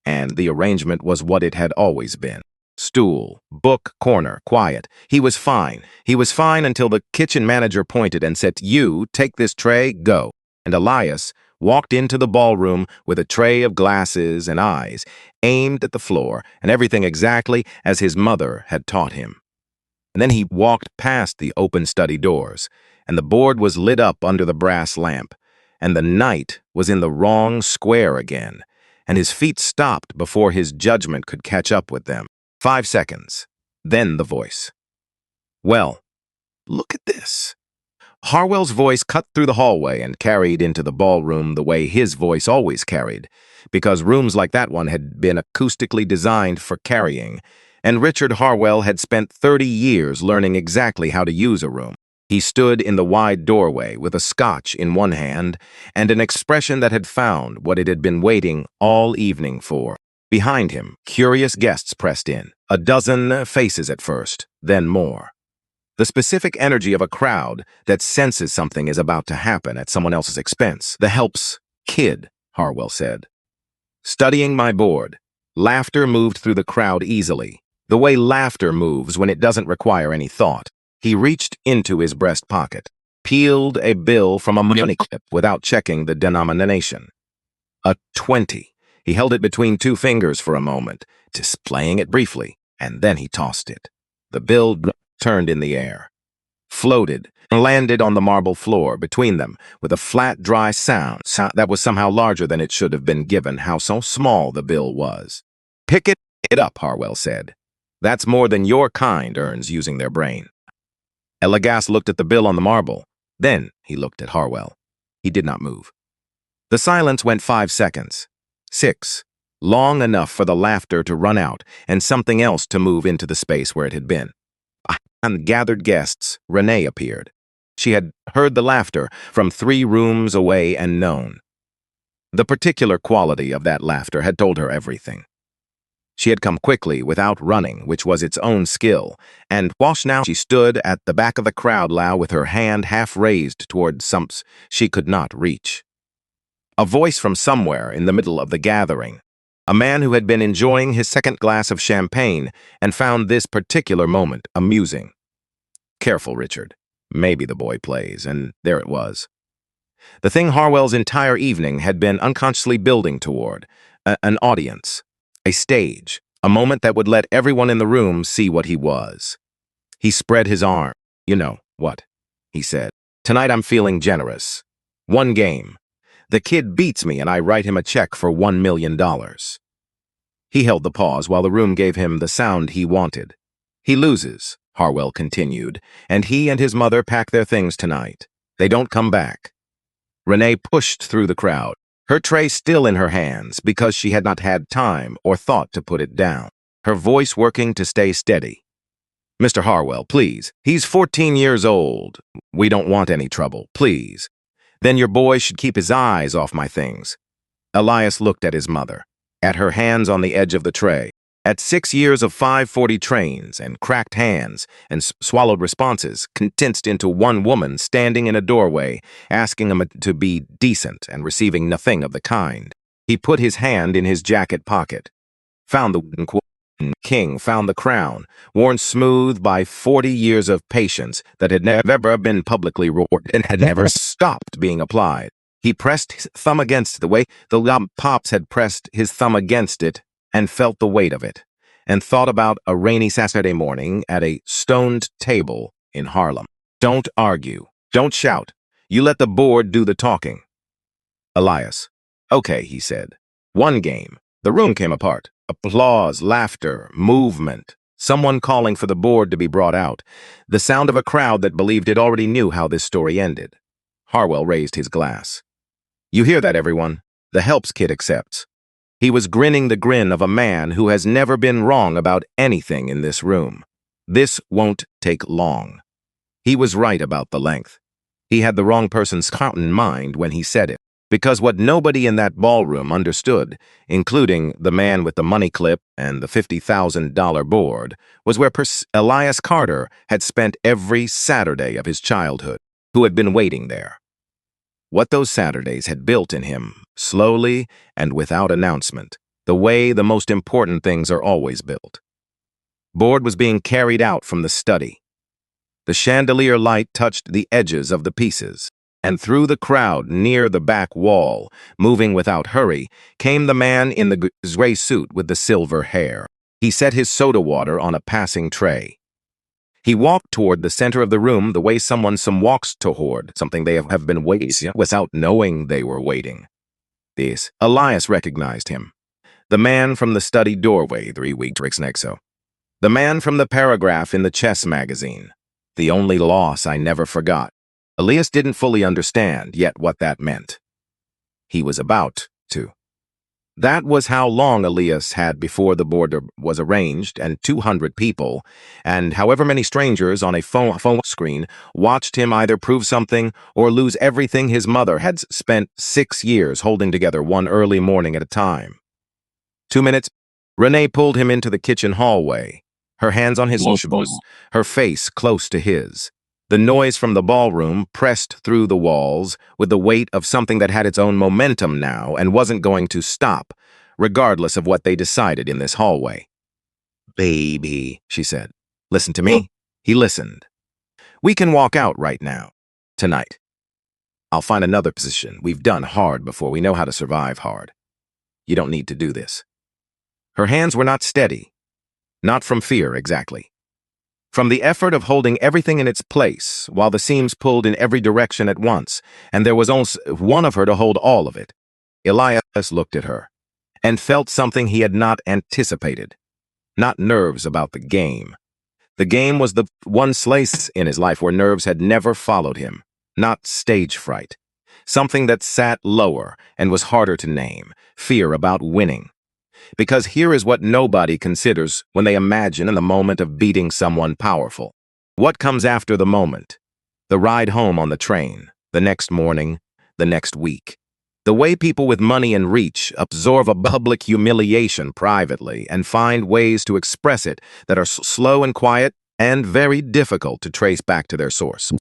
And the arrangement was what it had always been. Stool, book, corner, quiet. He was fine. He was fine until the kitchen manager pointed and said, "You, take this tray, go." And Elias walked into the ballroom with a tray of glasses and eyes, aimed at the floor, and everything exactly as his mother had taught him. And then he walked past the open study doors, and the board was lit up under the brass lamp, and the knight was in the wrong square again, and his feet stopped before his judgment could catch up with them. 5 seconds. Then the voice. Well, look at this. Harwell's voice cut through the hallway and carried into the ballroom the way his voice always carried, because rooms like that one had been acoustically designed for carrying, and Richard Harwell had spent 30 years learning exactly how to use a room. He stood in the wide doorway with a scotch in one hand and an expression that had found what it had been waiting all evening for. Behind him, curious guests pressed in, a dozen faces at first, then more. The specific energy of a crowd that senses something is about to happen at someone else's expense. The helps Kid, Harwell said. Studying my board. Laughter moved through the crowd easily, the way laughter moves when it doesn't require any thought. He reached into his breast pocket, peeled a bill from a money clip without checking the denomination. A 20. He held it between two fingers for a moment, displaying it briefly, and then he tossed it. The bill turned in the air, floated, and landed on the marble floor between them with a flat, dry sound that was somehow larger than it should have been given how so small the bill was. Pick it up, Harwell said. That's more than your kind earns using their brain. Elagas looked at the bill on the marble. Then he looked at Harwell. He did not move. The silence went 5 seconds. 6. Long enough for the laughter to run out and something else to move into the space where it had been. And gathered guests, Renee appeared. She had heard the laughter from 3 rooms away and known. The particular quality of that laughter had told her everything. She had come quickly without running, which was its own skill, and whilst now she stood at the back of the crowd with her hand half raised toward something she could not reach. A voice from somewhere in the middle of the gathering, a man who had been enjoying his second glass of champagne and found this particular moment amusing. Careful, Richard. Maybe the boy plays, and there it was. The thing Harwell's entire evening had been unconsciously building toward, an audience, a stage, a moment that would let everyone in the room see what he was. He spread his arm. You know what? He said. Tonight I'm feeling generous. 1 game. The kid beats me and I write him a check for $1 million. He held the pause while the room gave him the sound he wanted. He loses, Harwell continued, and he and his mother pack their things tonight. They don't come back. Renee pushed through the crowd, her tray still in her hands because she had not had time or thought to put it down, her voice working to stay steady. Mr. Harwell, please. He's 14 years old. We don't want any trouble, please. Then your boy should keep his eyes off my things. Elias looked at his mother, at her hands on the edge of the tray, at 6 years of 540 trains and cracked hands and swallowed responses condensed into one woman standing in a doorway, asking him to be decent and receiving nothing of the kind. He put his hand in his jacket pocket, found the wooden king, found the crown, worn smooth by 40 years of patience that had never been publicly rewarded and had never stopped being applied. He pressed his thumb against the way the Pops had pressed his thumb against it and felt the weight of it, and thought about a rainy Saturday morning at a stoned table in Harlem. Don't argue. Don't shout. You let the board do the talking. Elias. Okay, he said. 1 game. The room came apart. Applause, laughter, movement. Someone calling for the board to be brought out. The sound of a crowd that believed it already knew how this story ended. Harwell raised his glass. You hear that, everyone? The helps kid accepts. He was grinning the grin of a man who has never been wrong about anything in this room. This won't take long. He was right about the length. He had the wrong person's count in mind when he said it. Because what nobody in that ballroom understood, including the man with the money clip and the $50,000 board, was where Elias Carter had spent every Saturday of his childhood, who had been waiting there. What those Saturdays had built in him, slowly and without announcement, the way the most important things are always built. Board was being carried out from the study. The chandelier light touched the edges of the pieces, and through the crowd near the back wall, moving without hurry, came the man in the gray suit with the silver hair. He set his soda water on a passing tray. He walked toward the center of the room the way someone walks toward something they have been waiting without knowing they were waiting. This, Elias recognized him. The man from the study doorway 3 weeks nexo. The man from the paragraph in the chess magazine. The only loss I never forgot. Elias didn't fully understand yet what that meant. He was about to. That was how long Elias had before the board was arranged, and 200 people, and however many strangers on a phone screen, watched him either prove something or lose everything his mother had spent 6 years holding together one early morning at a time. 2 minutes, Renee pulled him into the kitchen hallway, her hands on his shoulders, her face close to his. The noise from the ballroom pressed through the walls with the weight of something that had its own momentum now and wasn't going to stop, regardless of what they decided in this hallway. "Baby," she said. "Listen to me." He listened. "We can walk out right now. Tonight. I'll find another position. We've done hard before. We know how to survive hard. You don't need to do this." Her hands were not steady. Not from fear, exactly. From the effort of holding everything in its place, while the seams pulled in every direction at once, and there was only one of her to hold all of it. Elias looked at her, and felt something he had not anticipated. Not nerves about the game. The game was the one place in his life where nerves had never followed him. Not stage fright. Something that sat lower and was harder to name. Fear about winning. Because here is what nobody considers when they imagine in the moment of beating someone powerful. What comes after the moment? The ride home on the train, the next morning, the next week. The way people with money and reach absorb a public humiliation privately and find ways to express it that are slow and quiet and very difficult to trace back to their source.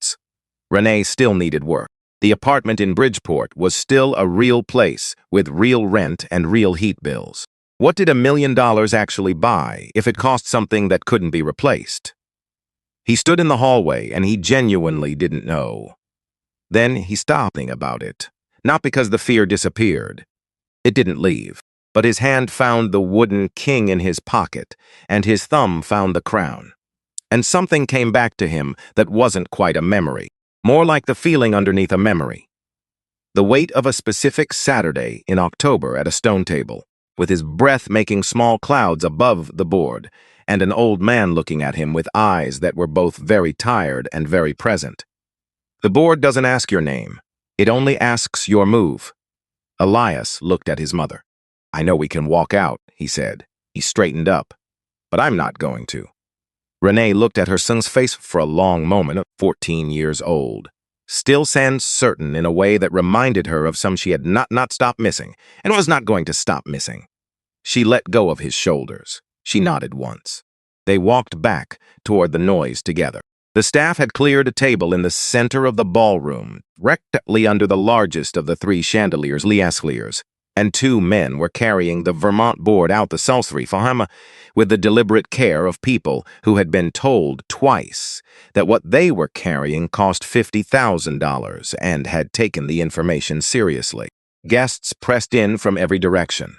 Renee still needed work. The apartment in Bridgeport was still a real place with real rent and real heat bills. What did $1 million actually buy if it cost something that couldn't be replaced? He stood in the hallway and he genuinely didn't know. Then he stopped thinking about it. Not because the fear disappeared. It didn't leave. But his hand found the wooden king in his pocket, and his thumb found the crown. And something came back to him that wasn't quite a memory. More like the feeling underneath a memory. The weight of a specific Saturday in October at a stone table, with his breath making small clouds above the board, and an old man looking at him with eyes that were both very tired and very present. The board doesn't ask your name. It only asks your move. Elias looked at his mother. "I know we can walk out," he said. He straightened up. "But I'm not going to." Renee looked at her son's face for a long moment, 14 years old. Still sans certain in a way that reminded her of some she had not stopped missing, and was not going to stop missing. She let go of his shoulders. She nodded once. They walked back toward the noise together. The staff had cleared a table in the center of the ballroom, directly under the largest of the 3 chandeliers, and 2 men were carrying the Vermont board out the sultry fahama with the deliberate care of people who had been told twice that what they were carrying cost $50,000 and had taken the information seriously. Guests pressed in from every direction.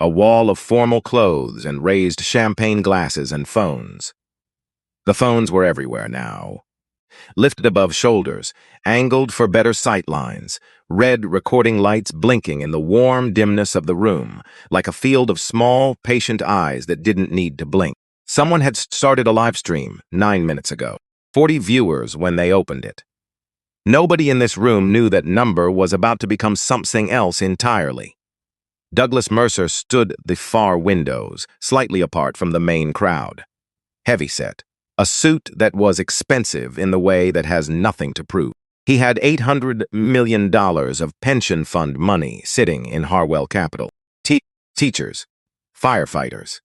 A wall of formal clothes and raised champagne glasses and phones. The phones were everywhere now. Lifted above shoulders, angled for better sight lines, red recording lights blinking in the warm dimness of the room, like a field of small, patient eyes that didn't need to blink. Someone had started a live stream 9 minutes ago. 40 viewers when they opened it. Nobody in this room knew that number was about to become something else entirely. Douglas Mercer stood the far windows, slightly apart from the main crowd. Heavyset. A suit that was expensive in the way that has nothing to prove. He had $800 million of pension fund money sitting in Harwell Capital. Teachers, firefighters,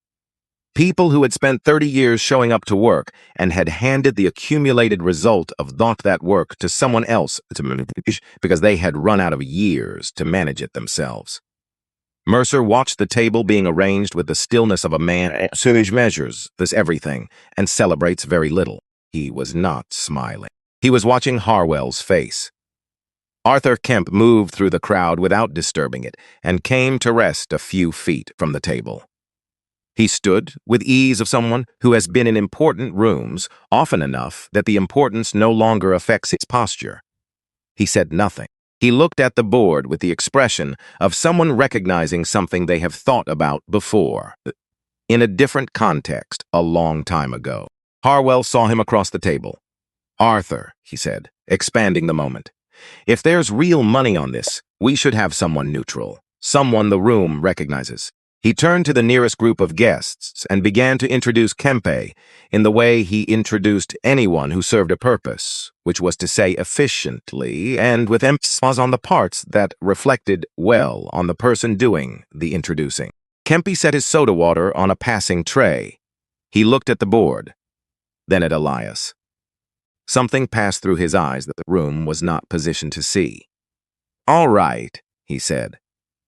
people who had spent 30 years showing up to work and had handed the accumulated result of that work to someone else to manage because they had run out of years to manage it themselves. Mercer watched the table being arranged with the stillness of a man who measures this everything and celebrates very little. He was not smiling. He was watching Harwell's face. Arthur Kemp moved through the crowd without disturbing it and came to rest a few feet from the table. He stood with ease of someone who has been in important rooms often enough that the importance no longer affects his posture. He said nothing. He looked at the board with the expression of someone recognizing something they have thought about before, in a different context, a long time ago. Harwell saw him across the table. "Arthur," he said, expanding the moment, "if there's real money on this, we should have someone neutral, someone the room recognizes." He turned to the nearest group of guests and began to introduce Kempe in the way he introduced anyone who served a purpose, which was to say efficiently and with emphasis on the parts that reflected well on the person doing the introducing. Kempe set his soda water on a passing tray. He looked at the board, then at Elias. Something passed through his eyes that the room was not positioned to see. "All right," he said.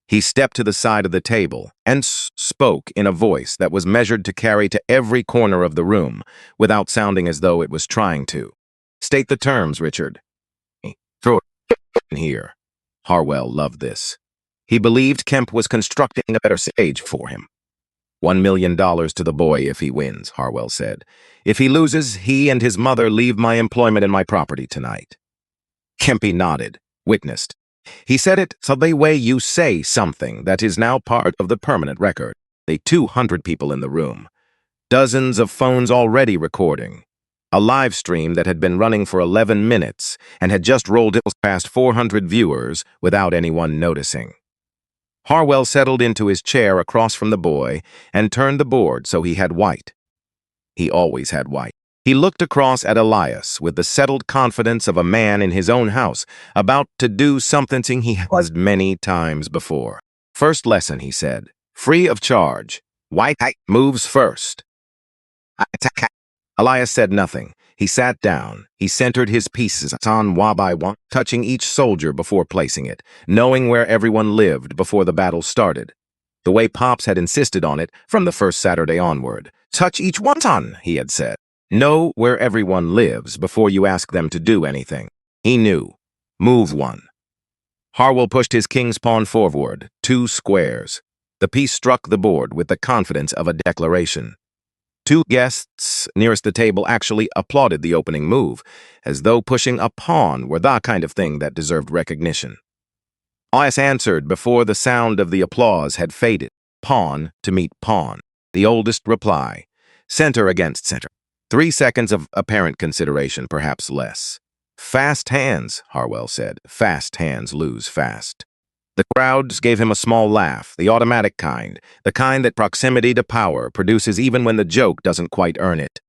He stepped to the side of the table and spoke in a voice that was measured to carry to every corner of the room, without sounding as though it was trying to. "State the terms, Richard." "Throw it in here." Harwell loved this. He believed Kemp was constructing a better stage for him. $1 million to the boy if he wins, Harwell said. "If he loses, he and his mother leave my employment and my property tonight." Kempy nodded, witnessed. He said it so the way you say something that is now part of the permanent record. The 200 people in the room. Dozens of phones already recording. A live stream that had been running for 11 minutes and had just rolled past 400 viewers without anyone noticing. Harwell settled into his chair across from the boy and turned the board so he had white. He always had white. He looked across at Elias with the settled confidence of a man in his own house, about to do something he was many times before. "First lesson," he said. "Free of charge. White moves first." Elias said nothing. He sat down. He centered his pieces on one by one, touching each soldier before placing it, knowing where everyone lived before the battle started. The way Pops had insisted on it from the first Saturday onward. "Touch each one on," he had said. "Know where everyone lives before you ask them to do anything." He knew. Move one. Harwell pushed his king's pawn forward, 2 squares. The piece struck the board with the confidence of a declaration. 2 guests nearest the table actually applauded the opening move, as though pushing a pawn were the kind of thing that deserved recognition. Elias answered before the sound of the applause had faded. Pawn to meet pawn. The oldest reply. Center against center. 3 seconds of apparent consideration, perhaps less. "Fast hands," Harwell said. "Fast hands lose fast." The crowds gave him a small laugh, the automatic kind, the kind that proximity to power produces even when the joke doesn't quite earn it.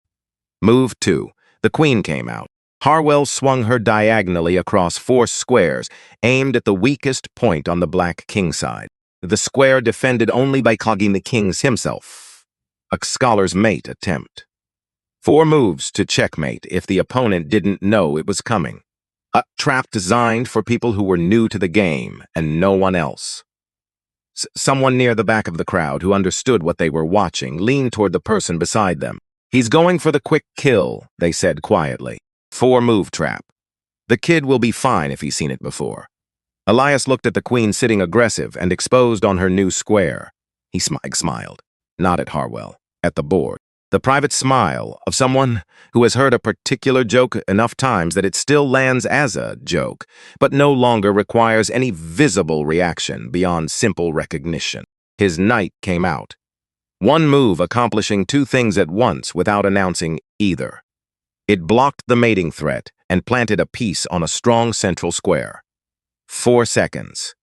Move 2. The queen came out. Harwell swung her diagonally across 4 squares, aimed at the weakest point on the black king side. The square defended only by clogging the king's himself. A scholar's mate attempt. 4 moves to checkmate if the opponent didn't know it was coming. A trap designed for people who were new to the game and no one else. Someone near the back of the crowd who understood what they were watching leaned toward the person beside them. "He's going for the quick kill," they said quietly. 4-move trap. "The kid will be fine if he's seen it before." Elias looked at the queen sitting aggressive and exposed on her new square. He smiled, not at Harwell, at the board. The private smile of someone who has heard a particular joke enough times that it still lands as a joke, but no longer requires any visible reaction beyond simple recognition. His knight came out. 1 move accomplishing 2 things at once without announcing either. It blocked the mating threat and planted a piece on a strong central square. 4 seconds.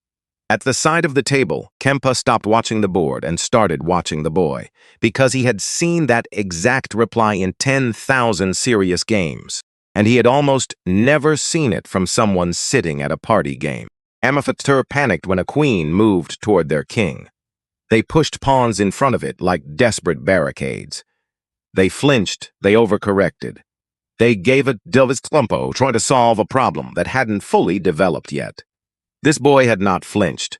At the side of the table, Kempa stopped watching the board and started watching the boy, because he had seen that exact reply in 10,000 serious games, and he had almost never seen it from someone sitting at a party game. Amethyster panicked when a queen moved toward their king. They pushed pawns in front of it like desperate barricades. They flinched, they overcorrected. They gave a Dilvis Clumpo trying to solve a problem that hadn't fully developed yet. This boy had not flinched.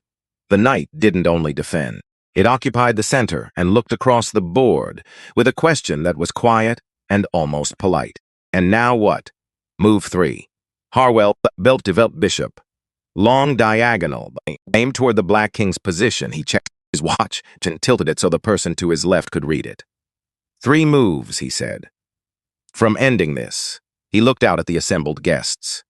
The knight didn't only defend. It occupied the center and looked across the board with a question that was quiet and almost polite. "And now what?" Move 3. Harwell built developed bishop. Long diagonal, aimed toward the black king's position. He checked his watch and tilted it so the person to his left could read it. 3 moves, he said. From ending this, he looked out at the assembled guests.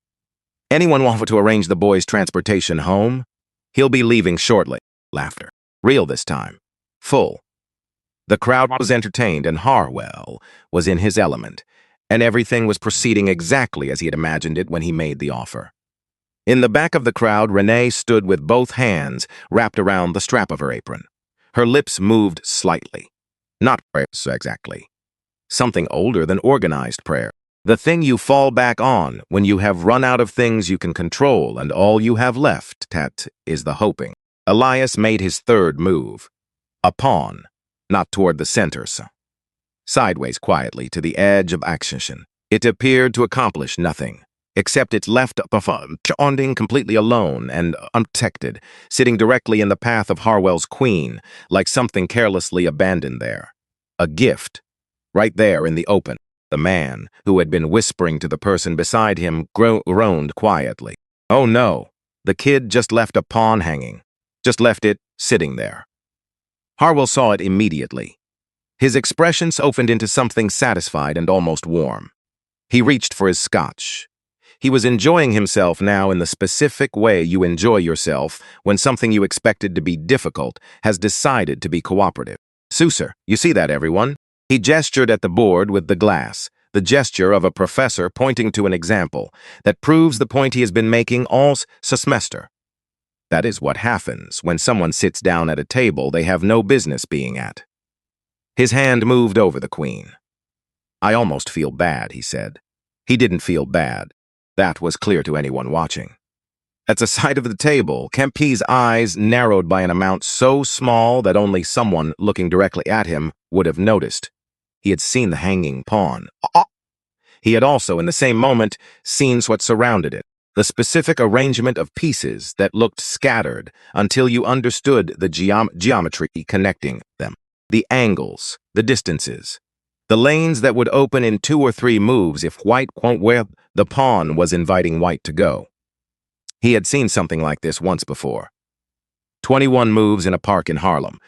"Anyone want to arrange the boy's transportation home? He'll be leaving shortly." Laughter. Real this time. Full. The crowd was entertained and Harwell was in his element, and everything was proceeding exactly as he had imagined it when he made the offer. In the back of the crowd, Renee stood with both hands wrapped around the strap of her apron. Her lips moved slightly. Not prayer exactly. Something older than organized prayer. The thing you fall back on when you have run out of things you can control and all you have left, is the hoping. Elias made his 3rd move. A pawn, not toward the center, sideways quietly to the edge of action. It appeared to accomplish nothing, except it left Onding completely alone and unprotected, sitting directly in the path of Harwell's queen, like something carelessly abandoned there. A gift, right there in the open. The man, who had been whispering to the person beside him, groaned quietly. Oh no, the kid just left a pawn hanging. Just left it sitting there. Harwell saw it immediately. His expression softened into something satisfied and almost warm. He reached for his scotch. He was enjoying himself now in the specific way you enjoy yourself when something you expected to be difficult has decided to be cooperative. Susser, you see that, everyone? He gestured at the board with the glass, the gesture of a professor pointing to an example that proves the point he has been making all semester. That is what happens when someone sits down at a table they have no business being at. His hand moved over the queen. I almost feel bad, he said. He didn't feel bad. That was clear to anyone watching. At the side of the table, Kempe's eyes narrowed by an amount so small that only someone looking directly at him would have noticed. He had seen the hanging pawn. He had also, in the same moment, seen what surrounded it, the specific arrangement of pieces that looked scattered until you understood the geometry connecting them, the angles, the distances, the lanes that would open in 2 or 3 moves if white went where the pawn was inviting white to go. He had seen something like this once before. 21 moves in a park in Harlem.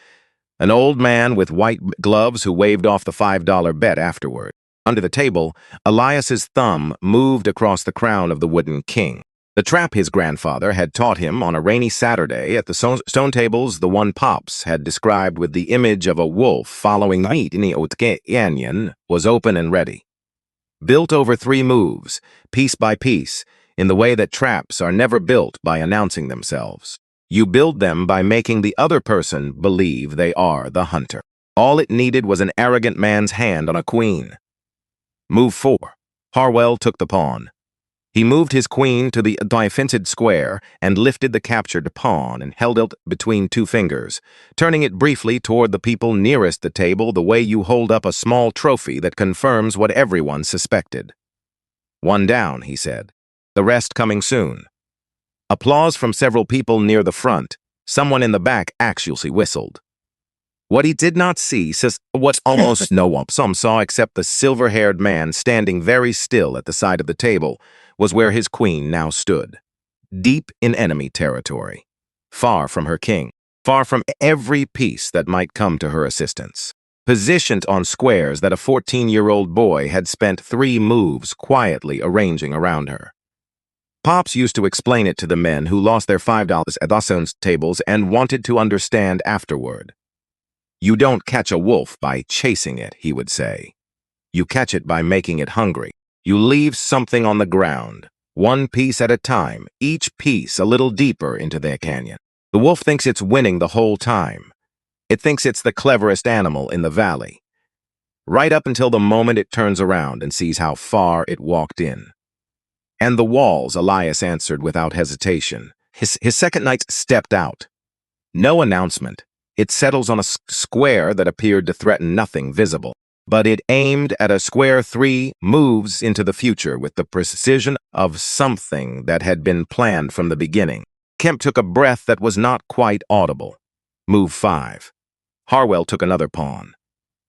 An old man with white gloves who waved off the $5 bet afterward. Under the table, Elias's thumb moved across the crown of the wooden king. The trap his grandfather had taught him on a rainy Saturday at the stone tables the one Pops had described with the image of a wolf following Maid in the canyon was open and ready. Built over 3 moves, piece by piece, in the way that traps are never built by announcing themselves. You build them by making the other person believe they are the hunter. All it needed was an arrogant man's hand on a queen. Move 4. Harwell took the pawn. He moved his queen to the defended square and lifted the captured pawn and held it between 2 fingers, turning it briefly toward the people nearest the table the way you hold up a small trophy that confirms what everyone suspected. 1 down, he said. The rest coming soon. Applause from several people near the front. Someone in the back actually whistled. What he did not see was almost no one saw except the silver-haired man standing very still at the side of the table was where his queen now stood. Deep in enemy territory. Far from her king. Far from every piece that might come to her assistance. Positioned on squares that a 14-year-old boy had spent 3 moves quietly arranging around her. Pops used to explain it to the men who lost their $5 at those tables and wanted to understand afterward. You don't catch a wolf by chasing it, he would say. You catch it by making it hungry. You leave something on the ground, 1 piece at a time, each piece a little deeper into the canyon. The wolf thinks it's winning the whole time. It thinks it's the cleverest animal in the valley. Right up until the moment it turns around and sees how far it walked in. And the walls, Elias answered without hesitation. His second knight stepped out. No announcement. It settles on a square that appeared to threaten nothing visible. But it aimed at a square 3 moves into the future with the precision of something that had been planned from the beginning. Kemp took a breath that was not quite audible. Move 5. Harwell took another pawn.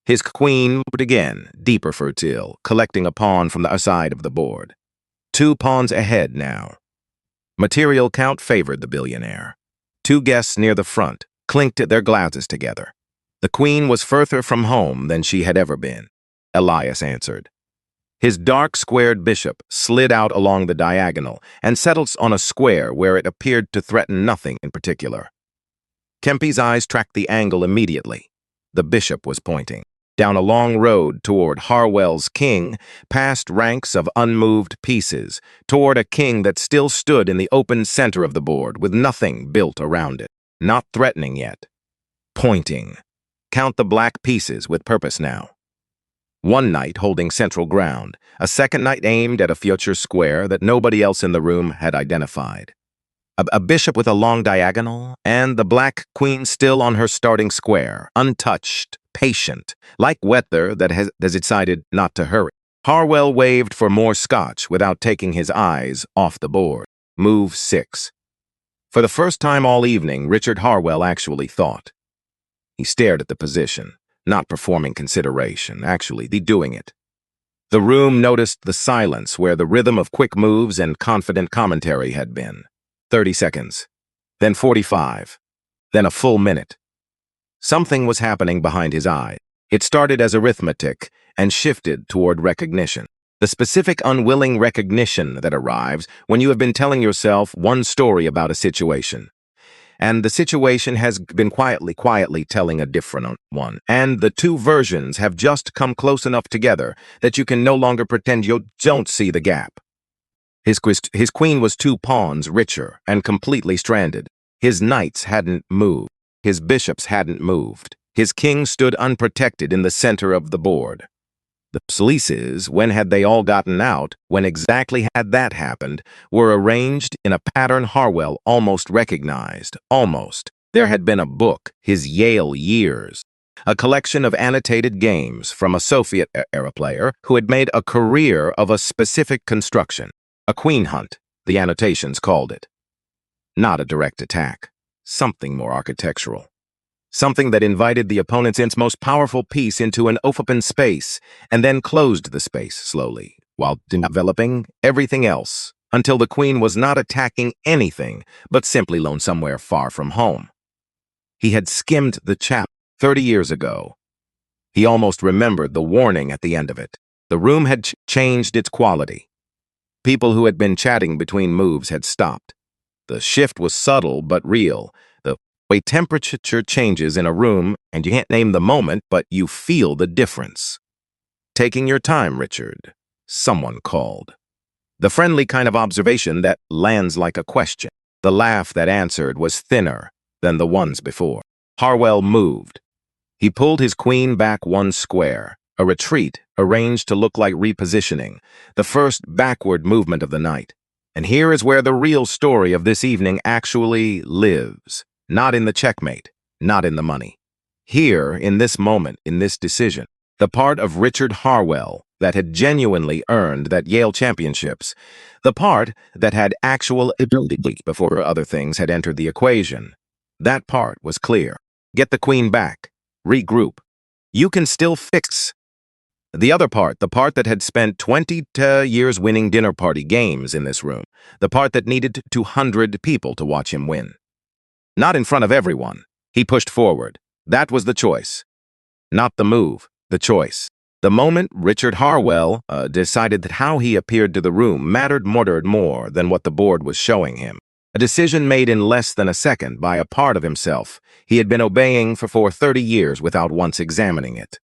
His queen moved again, deeper fertile, collecting a pawn from the side of the board. 2 pawns ahead now. Material count favored the billionaire. 2 guests near the front clinked their glasses together. The queen was further from home than she had ever been, Elias answered. His dark squared bishop slid out along the diagonal and settled on a square where it appeared to threaten nothing in particular. Kempe's eyes tracked the angle immediately. The bishop was pointing. Down a long road toward Harwell's king, past ranks of unmoved pieces, toward a king that still stood in the open center of the board with nothing built around it. Not threatening yet. Pointing. Count the black pieces with purpose now. 1 knight holding central ground, a 2nd knight aimed at a future square that nobody else in the room had identified. A bishop with a long diagonal, and the black queen still on her starting square, untouched, patient, like weather that has decided not to hurry. Harwell waved for more scotch without taking his eyes off the board. Move 6. For the first time all evening, Richard Harwell actually thought. He stared at the position, not performing consideration, actually doing it. The room noticed the silence where the rhythm of quick moves and confident commentary had been. 30 seconds, then 45, then a full minute. Something was happening behind his eye. It started as arithmetic and shifted toward recognition. The specific unwilling recognition that arrives when you have been telling yourself one story about a situation, and the situation has been quietly telling a different one, and the two versions have just come close enough together that you can no longer pretend you don't see the gap. His queen was 2 pawns richer and completely stranded. His knights hadn't moved. His bishops hadn't moved. His king stood unprotected in the center of the board. The polices, when had they all gotten out, when exactly had that happened, were arranged in a pattern Harwell almost recognized. Almost. There had been a book, his Yale Years, a collection of annotated games from a Soviet-era player who had made a career of a specific construction. A queen hunt, the annotations called it. Not a direct attack. Something more architectural. Something that invited the opponent's most powerful piece into an open space and then closed the space slowly, while developing everything else until the queen was not attacking anything but simply lone somewhere far from home. He had skimmed the chapter 30 years ago. He almost remembered the warning at the end of it. The room had changed its quality. People who had been chatting between moves had stopped. The shift was subtle but real. The way temperature changes in a room, and you can't name the moment, but you feel the difference. Taking your time, Richard, someone called. The friendly kind of observation that lands like a question. The laugh that answered was thinner than the ones before. Harwell moved. He pulled his queen back 1 square, a retreat arranged to look like repositioning, the first backward movement of the night. And here is where the real story of this evening actually lives. Not in the checkmate, not in the money. Here, in this moment, in this decision, the part of Richard Harwell that had genuinely earned that Yale championships, the part that had actual ability before other things had entered the equation. That part was clear. Get the queen back. Regroup. You can still fix. The other part, the part that had spent 20 years winning dinner party games in this room, the part that needed 200 people to watch him win. Not in front of everyone. He pushed forward. That was the choice. Not the move, the choice. The moment Richard Harwell decided that how he appeared to the room mattered more than what the board was showing him. A decision made in less than a second by a part of himself he had been obeying for 30 years without once examining it.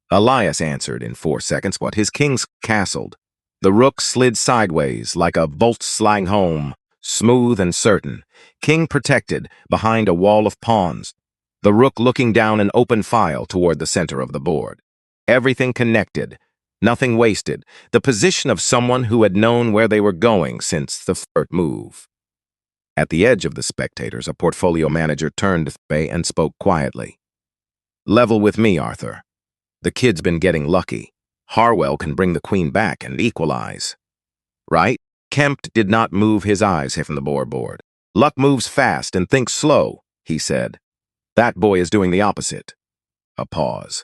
Elias answered in 4 seconds what his kings castled. The rook slid sideways like a bolt sliding home, smooth and certain. King protected behind a wall of pawns. The rook looking down an open file toward the center of the board. Everything connected, nothing wasted. The position of someone who had known where they were going since the first move. At the edge of the spectators, a portfolio manager turned to Bay and spoke quietly. Level with me, Arthur. The kid's been getting lucky. Harwell can bring the queen back and equalize. Right? Kemp did not move his eyes from the board. Luck moves fast and thinks slow, he said. That boy is doing the opposite. A pause.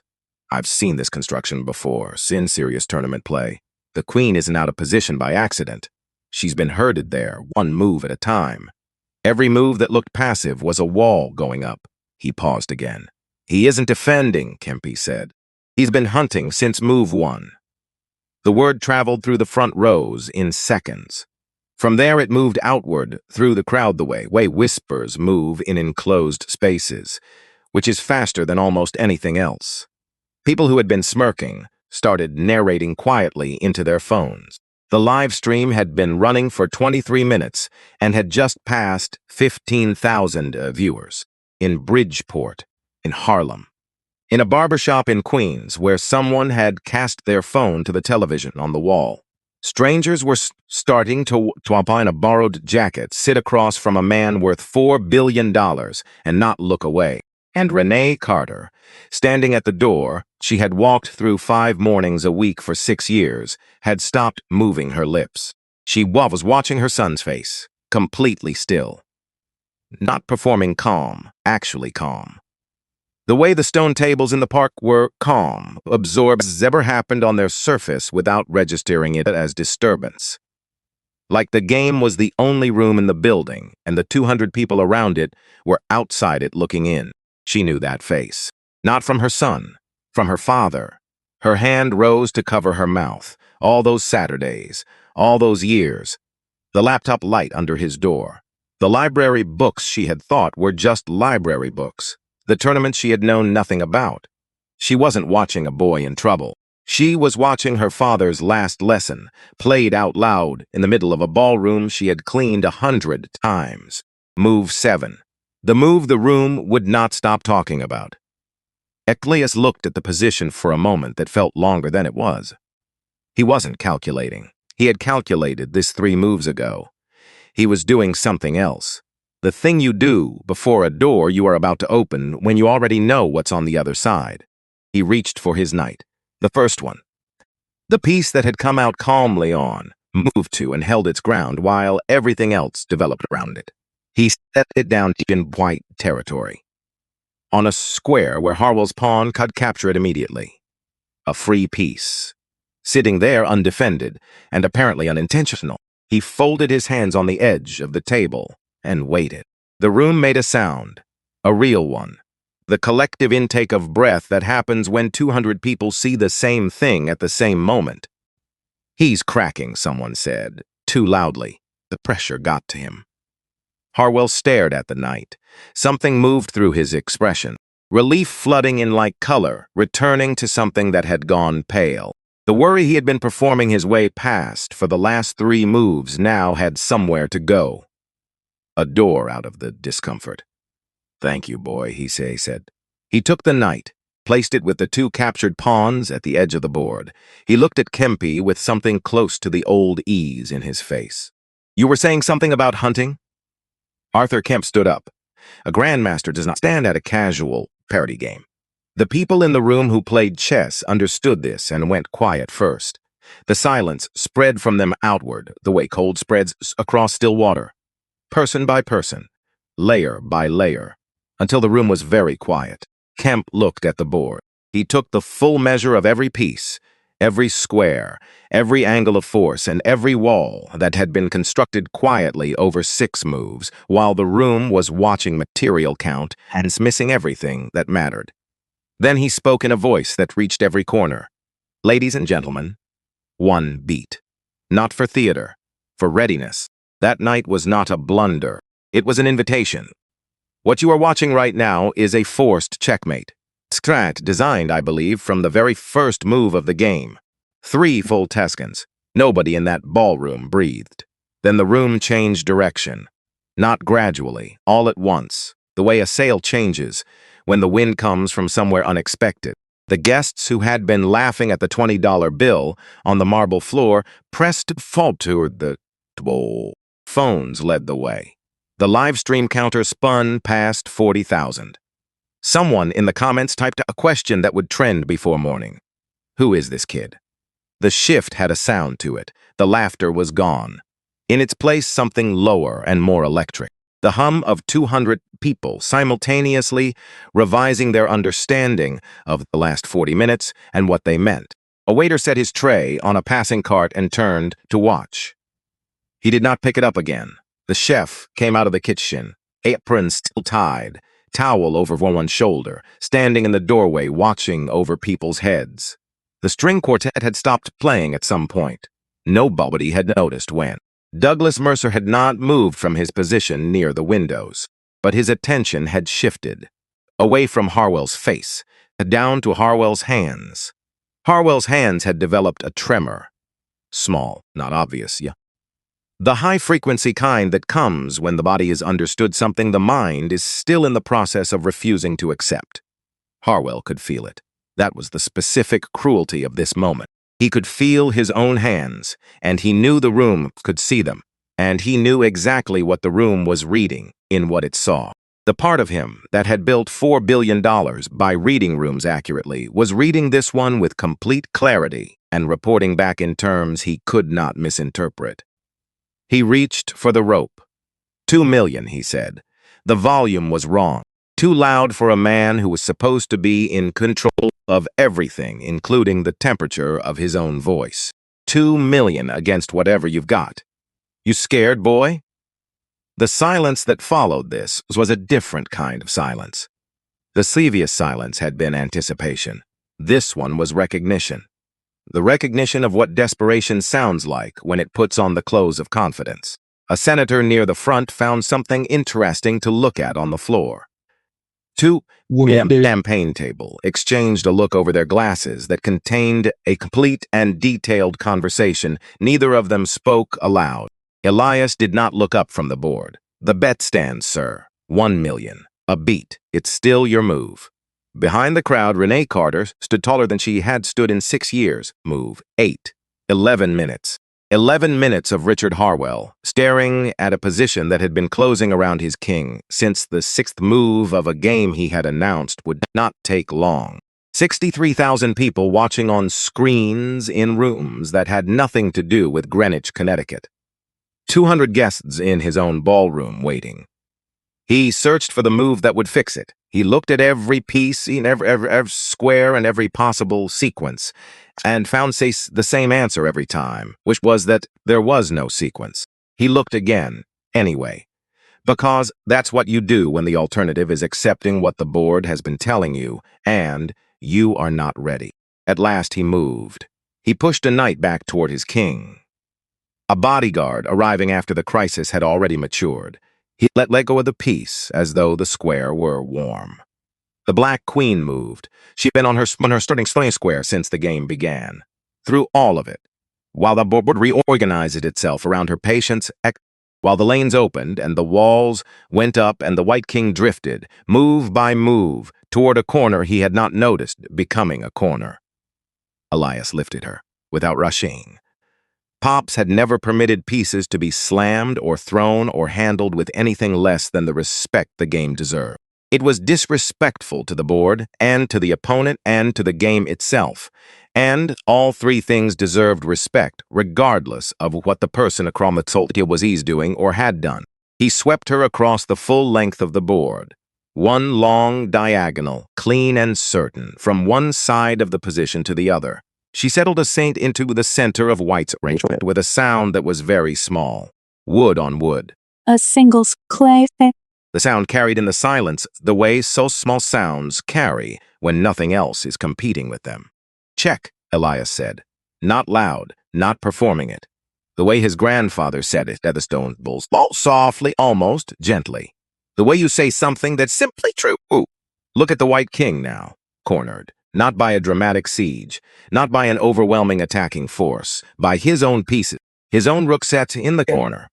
I've seen this construction before, in serious tournament play. The queen isn't out of position by accident. She's been herded there, 1 move at a time. Every move that looked passive was a wall going up. He paused again. He isn't defending, Kempe said. He's been hunting since move 1. The word traveled through the front rows in seconds. From there it moved outward through the crowd the way whispers move in enclosed spaces, which is faster than almost anything else. People who had been smirking started narrating quietly into their phones. The live stream had been running for 23 minutes and had just passed 15,000 viewers in Bridgeport, in Harlem. In a barbershop in Queens, where someone had cast their phone to the television on the wall. Strangers were starting to find a borrowed jacket, sit across from a man worth $4 billion, and not look away. And Renee Carter, standing at the door she had walked through 5 mornings a week for 6 years, had stopped moving her lips. She was watching her son's face, completely still. Not performing calm, actually calm. The way the stone tables in the park were calm, absorbed as ever happened on their surface without registering it as disturbance. Like the game was the only room in the building, and the 200 people around it were outside it looking in. She knew that face. Not from her son, from her father. Her hand rose to cover her mouth. All those Saturdays, all those years. The laptop light under his door. The library books she had thought were just library books. The tournament she had known nothing about. She wasn't watching a boy in trouble. She was watching her father's last lesson, played out loud in the middle of a ballroom she had cleaned 100 times. Move 7. The move the room would not stop talking about. Ecleus looked at the position for a moment that felt longer than it was. He wasn't calculating. He had calculated this 3 moves ago. He was doing something else. The thing you do before a door you are about to open when you already know what's on the other side. He reached for his knight, the first one. The piece that had come out calmly on, moved to and held its ground while everything else developed around it. He set it down deep in white territory. On a square where Harwell's pawn could capture it immediately. A free piece. Sitting there undefended and apparently unintentional, he folded his hands on the edge of the table and waited. The room made a sound, a real one. The collective intake of breath that happens when 200 people see the same thing at the same moment. He's cracking, someone said, too loudly. The pressure got to him. Harwell stared at the knight. Something moved through his expression. Relief flooding in like color, returning to something that had gone pale. The worry he had been performing his way past for the last 3 moves now had somewhere to go. A door out of the discomfort. "Thank you, boy," he said. He took the knight, placed it with the 2 captured pawns at the edge of the board. He looked at Kempe with something close to the old ease in his face. "You were saying something about hunting?" Arthur Kemp stood up. A grandmaster does not stand at a casual parody game. The people in the room who played chess understood this and went quiet first. The silence spread from them outward, the way cold spreads across still water. Person by person, layer by layer, until the room was very quiet. Kemp looked at the board. He took the full measure of every piece, every square, every angle of force, and every wall that had been constructed quietly over 6 moves, while the room was watching material count and missing everything that mattered. Then he spoke in a voice that reached every corner. "Ladies and gentlemen, 1 beat. Not for theater, for readiness. That night was not a blunder. It was an invitation. What you are watching right now is a forced checkmate. Strat designed, I believe, from the very first move of the game. 3 full Tuscans. Nobody in that ballroom breathed. Then the room changed direction. Not gradually, all at once, the way a sail changes when the wind comes from somewhere unexpected. The guests who had been laughing at the $20 bill on the marble floor pressed forward toward the phones led the way. The live stream counter spun past 40,000. Someone in the comments typed a question that would trend before morning. Who is this kid? The shift had a sound to it. The laughter was gone. In its place, something lower and more electric. The hum of 200 people simultaneously revising their understanding of the last 40 minutes and what they meant. A waiter set his tray on a passing cart and turned to watch. He did not pick it up again. The chef came out of the kitchen, apron still tied, towel over one shoulder, standing in the doorway watching over people's heads. The string quartet had stopped playing at some point. Nobody had noticed when. Douglas Mercer had not moved from his position near the windows, but his attention had shifted, away from Harwell's face, down to Harwell's hands. Harwell's hands had developed a tremor. Small, not obvious, yeah. The high-frequency kind that comes when the body has understood something the mind is still in the process of refusing to accept. Harwell could feel it. That was the specific cruelty of this moment. He could feel his own hands, and he knew the room could see them, and he knew exactly what the room was reading in what it saw. The part of him that had built $4 billion by reading rooms accurately was reading this one with complete clarity and reporting back in terms he could not misinterpret. He reached for the rope. 2 million, he said. The volume was wrong. Too loud for a man who was supposed to be in control of everything, including the temperature of his own voice. 2 million against whatever you've got. You scared, boy? The silence that followed this was a different kind of silence. The previous silence had been anticipation. This one was recognition. The recognition of what desperation sounds like when it puts on the clothes of confidence. A senator near the front found something interesting to look at on the floor. Two champagne table exchanged a look over their glasses that contained a complete and detailed conversation. Neither of them spoke aloud. Elias did not look up from the board. The bet stands, sir. 1 million. A beat. It's still your move. Behind the crowd, Renee Carter stood taller than she had stood in 6 years. Move. 8. 11 minutes. 11 minutes of Richard Harwell, staring at a position that had been closing around his king since the 6th move of a game he had announced would not take long. 63,000 people watching on screens in rooms that had nothing to do with Greenwich, Connecticut. 200 guests in his own ballroom waiting. He searched for the move that would fix it. He looked at every piece, in every square and every possible sequence, and found the same answer every time, which was that there was no sequence. He looked again, anyway, because that's what you do when the alternative is accepting what the board has been telling you, and you are not ready. At last he moved. He pushed a knight back toward his king. A bodyguard arriving after the crisis had already matured. He let go of the piece as though the square were warm. The Black Queen moved. She'd been on her starting square since the game began. Through all of it, while the board reorganized itself around her patience, while the lanes opened and the walls went up and the White King drifted, move by move, toward a corner he had not noticed becoming a corner. Elias lifted her, without rushing. Pops had never permitted pieces to be slammed or thrown or handled with anything less than the respect the game deserved. It was disrespectful to the board, and to the opponent, and to the game itself. And all three things deserved respect, regardless of what the person across the table was doing or had done. He swept her across the full length of the board. One long diagonal, clean and certain, from one side of the position to the other. She settled a saint into the center of White's arrangement with a sound that was very small. Wood on wood. A single clay. The sound carried in the silence the way so small sounds carry when nothing else is competing with them. Check, Elias said. Not loud, not performing it. The way his grandfather said it at the Stone Bulls. Softly, almost gently. The way you say something that's simply true. Ooh. Look at the White King now, cornered. Not by a dramatic siege, not by an overwhelming attacking force, by his own pieces, his own rook set in the corner.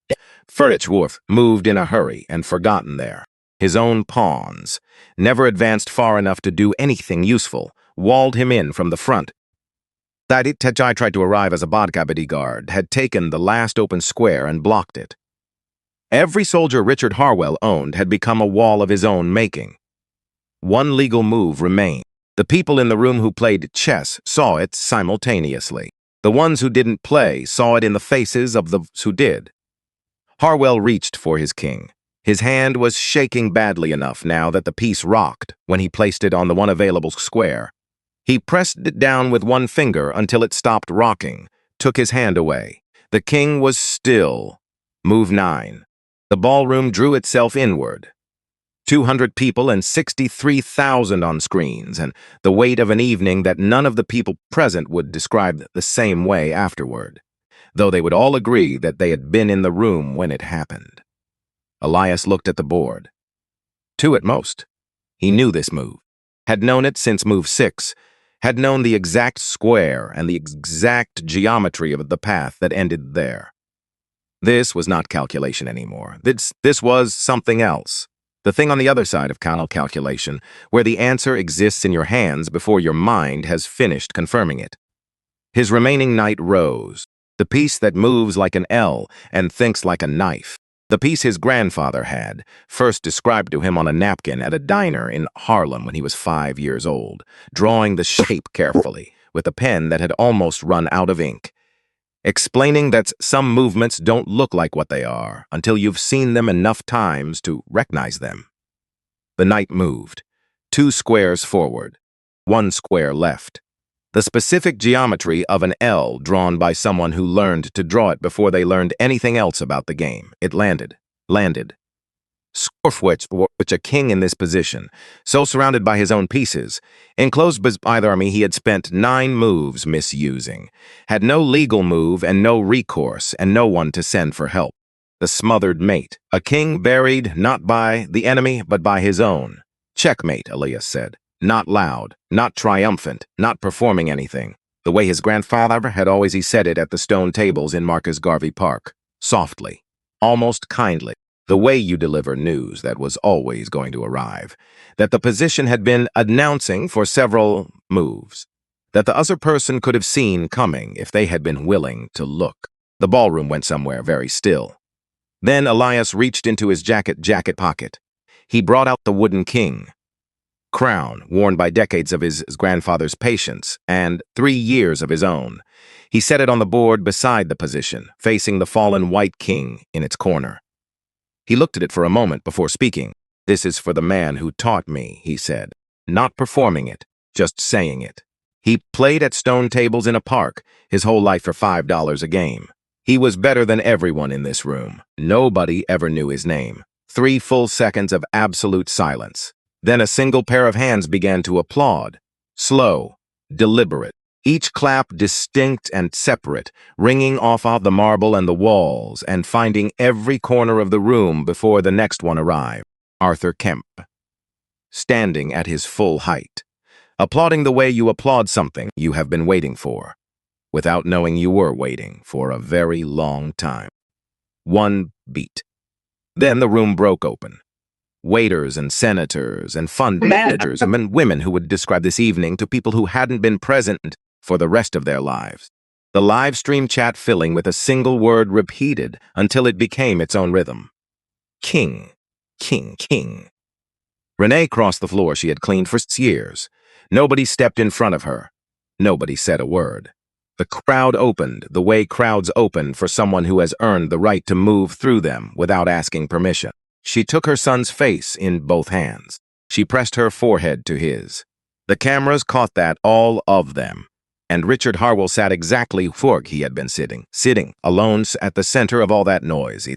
Furchworth moved in a hurry and forgotten there. His own pawns, never advanced far enough to do anything useful, walled him in from the front. That Tajai tried to arrive as a bodyguard had taken the last open square and blocked it. Every soldier Richard Harwell owned had become a wall of his own making. One legal move remained. The people in the room who played chess saw it simultaneously. The ones who didn't play saw it in the faces of those who did. Harwell reached for his king. His hand was shaking badly enough now that the piece rocked when he placed it on the one available square. He pressed it down with one finger until it stopped rocking, took his hand away. The king was still. Move 9. The ballroom drew itself inward. 200 people and 63,000 on screens, and the weight of an evening that none of the people present would describe the same way afterward, though they would all agree that they had been in the room when it happened. Elias looked at the board. 2 at most. He knew this move, had known it since move 6, had known the exact square and the exact geometry of the path that ended there. This was not calculation anymore. This was something else. The thing on the other side of calculation, where the answer exists in your hands before your mind has finished confirming it. His remaining knight rose, the piece that moves like an L and thinks like a knife. The piece his grandfather had, first described to him on a napkin at a diner in Harlem when he was 5 years old, drawing the shape carefully, with a pen that had almost run out of ink, explaining that some movements don't look like what they are until you've seen them enough times to recognize them. The knight moved, 2 squares forward, 1 square left. The specific geometry of an L drawn by someone who learned to draw it before they learned anything else about the game. It landed. Score for which a king in this position, so surrounded by his own pieces, enclosed by the army he had spent 9 moves misusing, had no legal move and no recourse and no one to send for help. The smothered mate, a king buried not by the enemy but by his own. Checkmate, Elias said. Not loud, not triumphant, not performing anything. The way his grandfather had always said it at the stone tables in Marcus Garvey Park. Softly, almost kindly. The way you deliver news that was always going to arrive. That the position had been announcing for several moves. That the other person could have seen coming if they had been willing to look. The ballroom went somewhere very still. Then Elias reached into his jacket pocket. He brought out the wooden king. Crown, worn by decades of his grandfather's patience and 3 years of his own. He set it on the board beside the position, facing the fallen white king in its corner. He looked at it for a moment before speaking. "This is for the man who taught me," he said, not performing it, just saying it. He played at stone tables in a park, his whole life for $5 a game. He was better than everyone in this room. Nobody ever knew his name. 3 full seconds of absolute silence. Then a single pair of hands began to applaud. Slow, deliberate, each clap distinct and separate, ringing off of the marble and the walls and finding every corner of the room before the next one arrived. Arthur Kemp, standing at his full height, applauding the way you applaud something you have been waiting for, without knowing you were waiting for a very long time. 1 beat. Then the room broke open. Waiters and senators and fund managers and women who would describe this evening to people who hadn't been present for the rest of their lives. The live stream chat filling with a single word repeated until it became its own rhythm. King, king, king. Renee crossed the floor she had cleaned for years. Nobody stepped in front of her. Nobody said a word. The crowd opened the way crowds open for someone who has earned the right to move through them without asking permission. She took her son's face in both hands. She pressed her forehead to his. The cameras caught that, all of them. And Richard Harwell sat exactly where he had been sitting alone at the center of all that noise,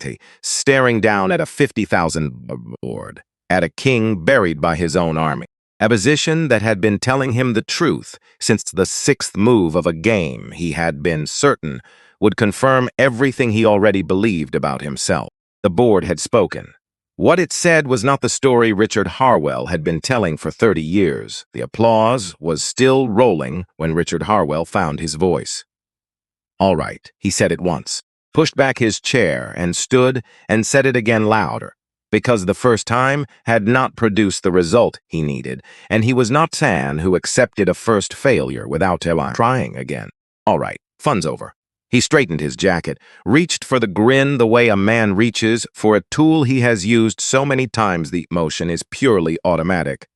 staring down at a 50,000 board, at a king buried by his own army. A position that had been telling him the truth since the 6th move of a game he had been certain would confirm everything he already believed about himself. The board had spoken. What it said was not the story Richard Harwell had been telling for 30 years. The applause was still rolling when Richard Harwell found his voice. "All right," he said at once, pushed back his chair and stood and said it again louder, because the first time had not produced the result he needed, and he was not San who accepted a first failure without trying again. "All right, fun's over." He straightened his jacket, reached for the grin the way a man reaches for a tool he has used so many times the motion is purely automatic.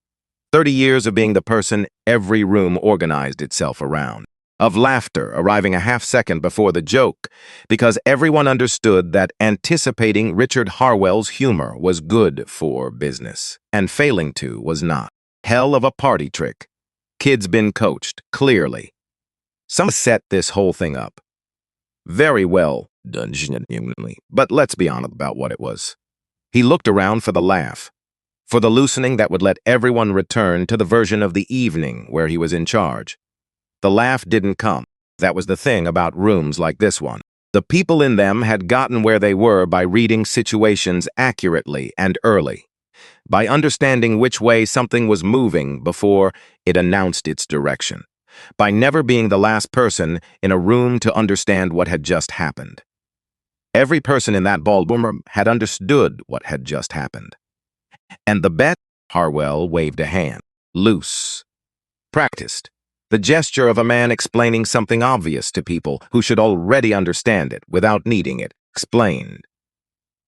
30 years of being the person every room organized itself around. Of laughter arriving a half second before the joke, because everyone understood that anticipating Richard Harwell's humor was good for business, and failing to was not. Hell of a party trick. Kid's been coached, clearly. Some set this whole thing up. Very well done, genuinely, but let's be honest about what it was. He looked around for the laugh, for the loosening that would let everyone return to the version of the evening where he was in charge. The laugh didn't come. That was the thing about rooms like this one. The people in them had gotten where they were by reading situations accurately and early, by understanding which way something was moving before it announced its direction, by never being the last person in a room to understand what had just happened. Every person in that ballroom had understood what had just happened. And the bet, Harwell waved a hand. Loose. Practiced. The gesture of a man explaining something obvious to people who should already understand it without needing it explained.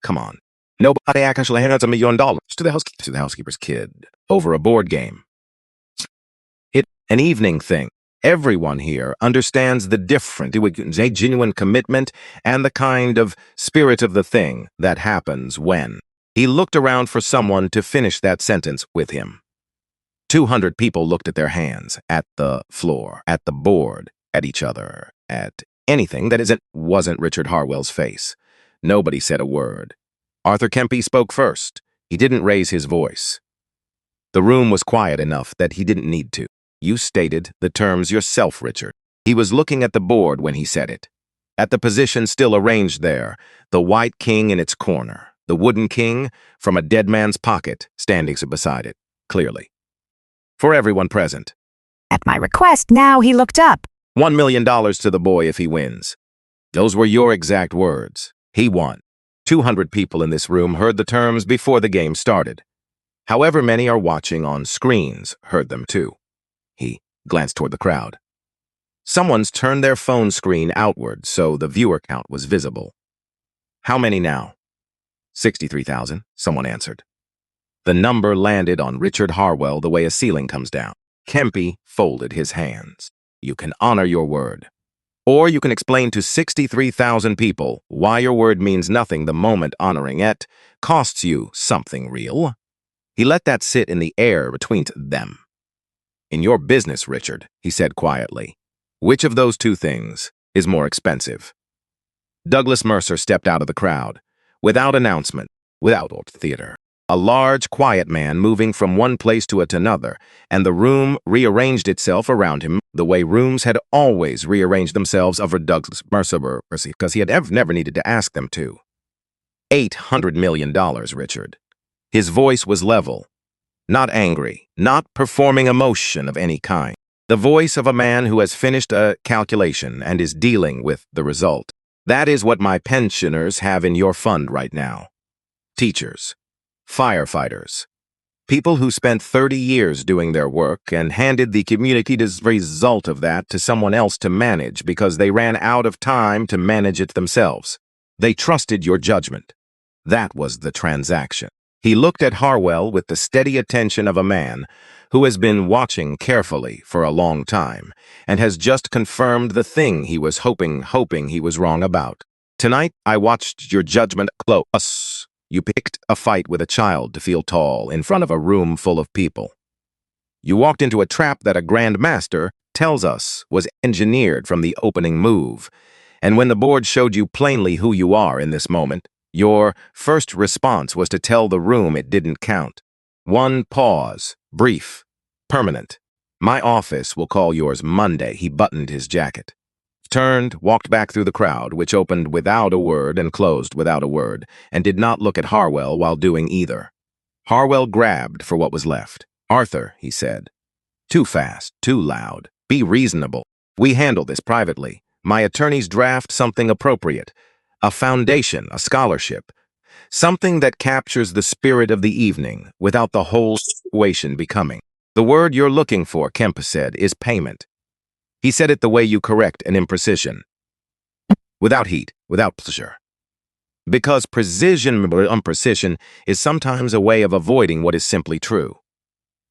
Come on. Nobody actually hands $1 million to the housekeeper's kid over a board game. It's an evening thing. Everyone here understands the difference between a genuine commitment and the kind of spirit of the thing that happens when. He looked around for someone to finish that sentence with him. 200 people looked at their hands, at the floor, at the board, at each other, at anything that wasn't Richard Harwell's face. Nobody said a word. Arthur Kempe spoke first. He didn't raise his voice. The room was quiet enough that he didn't need to. You stated the terms yourself, Richard. He was looking at the board when he said it. At the position still arranged there, the white king in its corner, the wooden king from a dead man's pocket standing beside it, clearly. For everyone present. At my request, now he looked up. $1 million to the boy if he wins. Those were your exact words. He won. 200 people in this room heard the terms before the game started. However many are watching on screens heard them too. He glanced toward the crowd. Someone's turned their phone screen outward so the viewer count was visible. How many now? 63,000, someone answered. The number landed on Richard Harwell the way a ceiling comes down. Kempe folded his hands. You can honor your word. Or you can explain to 63,000 people why your word means nothing the moment honoring it costs you something real. He let that sit in the air between them. In your business, Richard, he said quietly, which of those two things is more expensive? Douglas Mercer stepped out of the crowd, without announcement, without theater. A large, quiet man moving from one place to another, and the room rearranged itself around him the way rooms had always rearranged themselves over Douglas Mercer because he had never needed to ask them to. $800 million, Richard. His voice was level, not angry, not performing emotion of any kind. The voice of a man who has finished a calculation and is dealing with the result. That is what my pensioners have in your fund right now. Teachers. Firefighters. People who spent 30 years doing their work and handed the community's result of that to someone else to manage because they ran out of time to manage it themselves. They trusted your judgment. That was the transaction. He looked at Harwell with the steady attention of a man who has been watching carefully for a long time and has just confirmed the thing he was hoping he was wrong about. Tonight, I watched your judgment close. You picked a fight with a child to feel tall in front of a room full of people. You walked into a trap that a Grand Master tells us was engineered from the opening move. And when the board showed you plainly who you are in this moment, your first response was to tell the room it didn't count. One pause, brief, permanent. My office will call yours Monday. He buttoned his jacket. Turned, walked back through the crowd, which opened without a word and closed without a word, and did not look at Harwell while doing either. Harwell grabbed for what was left. Arthur, he said. Too fast, too loud. Be reasonable. We handle this privately. My attorneys draft something appropriate. A foundation, a scholarship. Something that captures the spirit of the evening without the whole situation becoming. The word you're looking for, Kempe said, is payment. He said it the way you correct an imprecision. Without heat, without pleasure. Because imprecision is sometimes a way of avoiding what is simply true.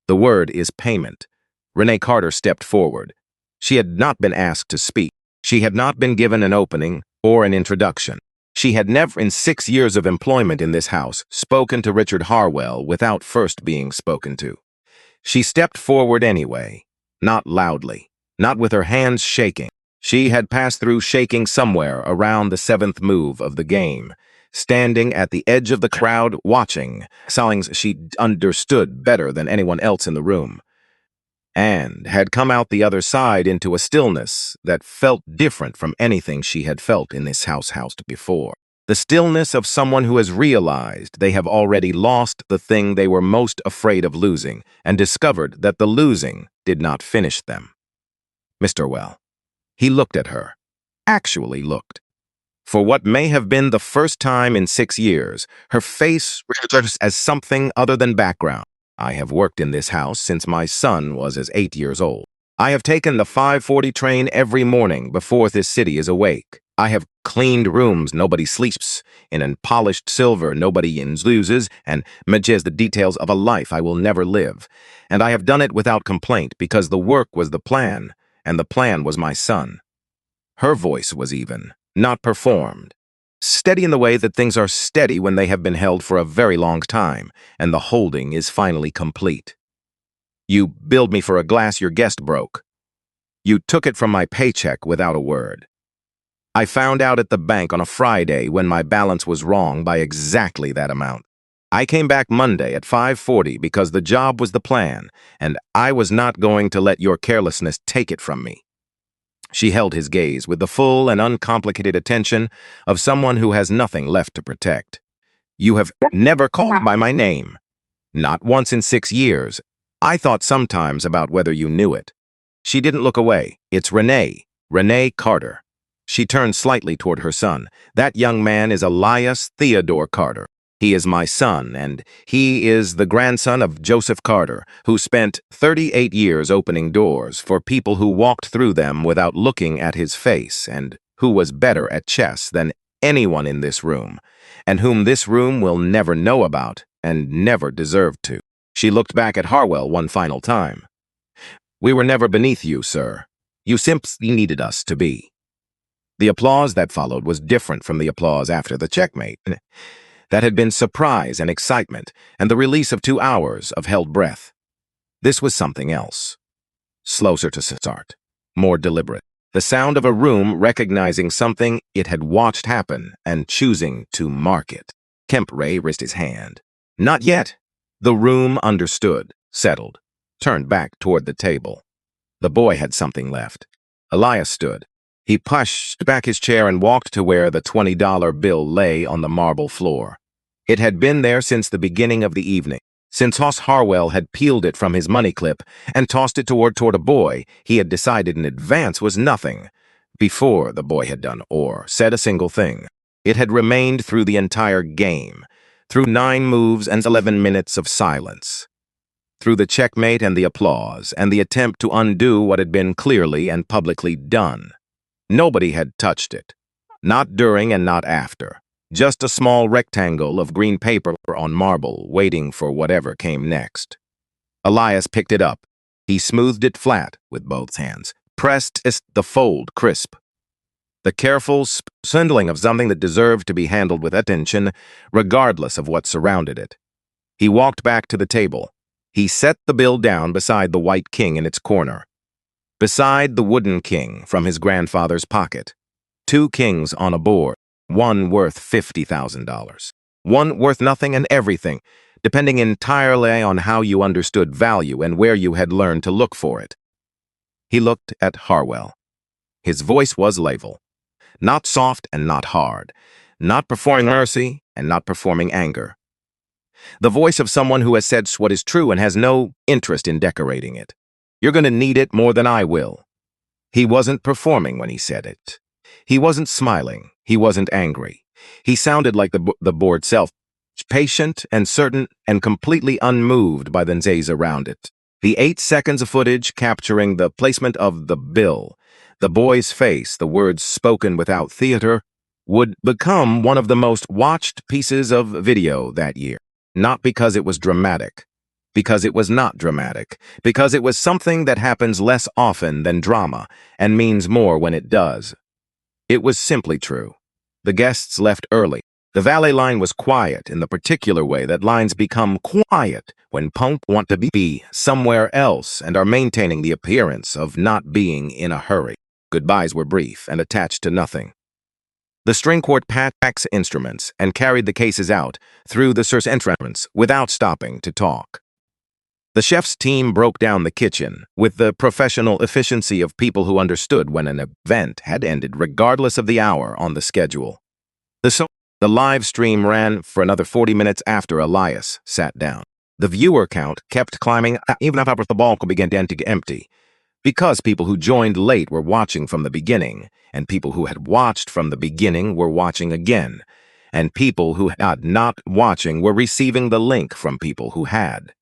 The word is payment. Renee Carter stepped forward. She had not been asked to speak. She had not been given an opening or an introduction. She had never in 6 years of employment in this house spoken to Richard Harwell without first being spoken to. She stepped forward anyway, not loudly. Not with her hands shaking. She had passed through shaking somewhere around the 7th move of the game, standing at the edge of the crowd watching, songs she understood better than anyone else in the room, and had come out the other side into a stillness that felt different from anything she had felt in this house before. The stillness of someone who has realized they have already lost the thing they were most afraid of losing and discovered that the losing did not finish them. Mr. Well. He looked at her. Actually looked. For what may have been the first time in 6 years, her face registered as something other than background. I have worked in this house since my son was as 8 years old. I have taken the 5:40 train every morning before this city is awake. I have cleaned rooms nobody sleeps in, and polished silver nobody loses, and managed the details of a life I will never live. And I have done it without complaint, because the work was the plan, and the plan was my son. Her voice was even, not performed. Steady in the way that things are steady when they have been held for a very long time, and the holding is finally complete. You billed me for a glass your guest broke. You took it from my paycheck without a word. I found out at the bank on a Friday when my balance was wrong by exactly that amount. I came back Monday at 5:40 because the job was the plan, and I was not going to let your carelessness take it from me. She held his gaze with the full and uncomplicated attention of someone who has nothing left to protect. You have never called by my name. Not once in 6 years. I thought sometimes about whether you knew it. She didn't look away. It's Renee Carter. She turned slightly toward her son. That young man is Elias Theodore Carter. He is my son, and he is the grandson of Joseph Carter, who spent 38 years opening doors for people who walked through them without looking at his face, and who was better at chess than anyone in this room, and whom this room will never know about and never deserve to. She looked back at Harwell one final time. We were never beneath you, sir. You simply needed us to be. The applause that followed was different from the applause after the checkmate. That had been surprise and excitement, and the release of 2 hours of held breath. This was something else. Closer to start, more deliberate. The sound of a room recognizing something it had watched happen and choosing to mark it. Kemp-Ray raised his hand. Not yet. The room understood, settled, turned back toward the table. The boy had something left. Elias stood. He pushed back his chair and walked to where the $20 bill lay on the marble floor. It had been there since the beginning of the evening, since Hoss Harwell had peeled it from his money clip and tossed it toward a boy he had decided in advance was nothing, before the boy had done or said a single thing. It had remained through the entire game, through 9 moves and 11 minutes of silence, through the checkmate and the applause and the attempt to undo what had been clearly and publicly done. Nobody had touched it, not during and not after. Just a small rectangle of green paper on marble, waiting for whatever came next. Elias picked it up. He smoothed it flat with both hands, pressed the fold crisp. The careful handling of something that deserved to be handled with attention, regardless of what surrounded it. He walked back to the table. He set the bill down beside the white king in its corner. Beside the wooden king from his grandfather's pocket. 2 kings on a board, one worth $50,000. One worth nothing and everything, depending entirely on how you understood value and where you had learned to look for it. He looked at Harwell. His voice was level, not soft and not hard, not performing mercy and not performing anger. The voice of someone who has said what is true and has no interest in decorating it. You're going to need it more than I will. He wasn't performing when he said it. He wasn't smiling. He wasn't angry. He sounded like the board self, patient and certain and completely unmoved by the noise around it. The 8 seconds of footage capturing the placement of the bill, the boy's face, the words spoken without theater, would become one of the most watched pieces of video that year. Not because it was dramatic. Because it was not dramatic, because it was something that happens less often than drama and means more when it does. It was simply true. The guests left early. The valet line was quiet in the particular way that lines become quiet when punk want to be somewhere else and are maintaining the appearance of not being in a hurry. Goodbyes were brief and attached to nothing. The string quartet packed instruments and carried the cases out through the Sir's entrance without stopping to talk. The chef's team broke down the kitchen with the professional efficiency of people who understood when an event had ended regardless of the hour on the schedule. The live stream ran for another 40 minutes after Elias sat down. The viewer count kept climbing even after the ball began to get empty, because people who joined late were watching from the beginning, and people who had watched from the beginning were watching again, and people who had not watching were receiving the link from people who had.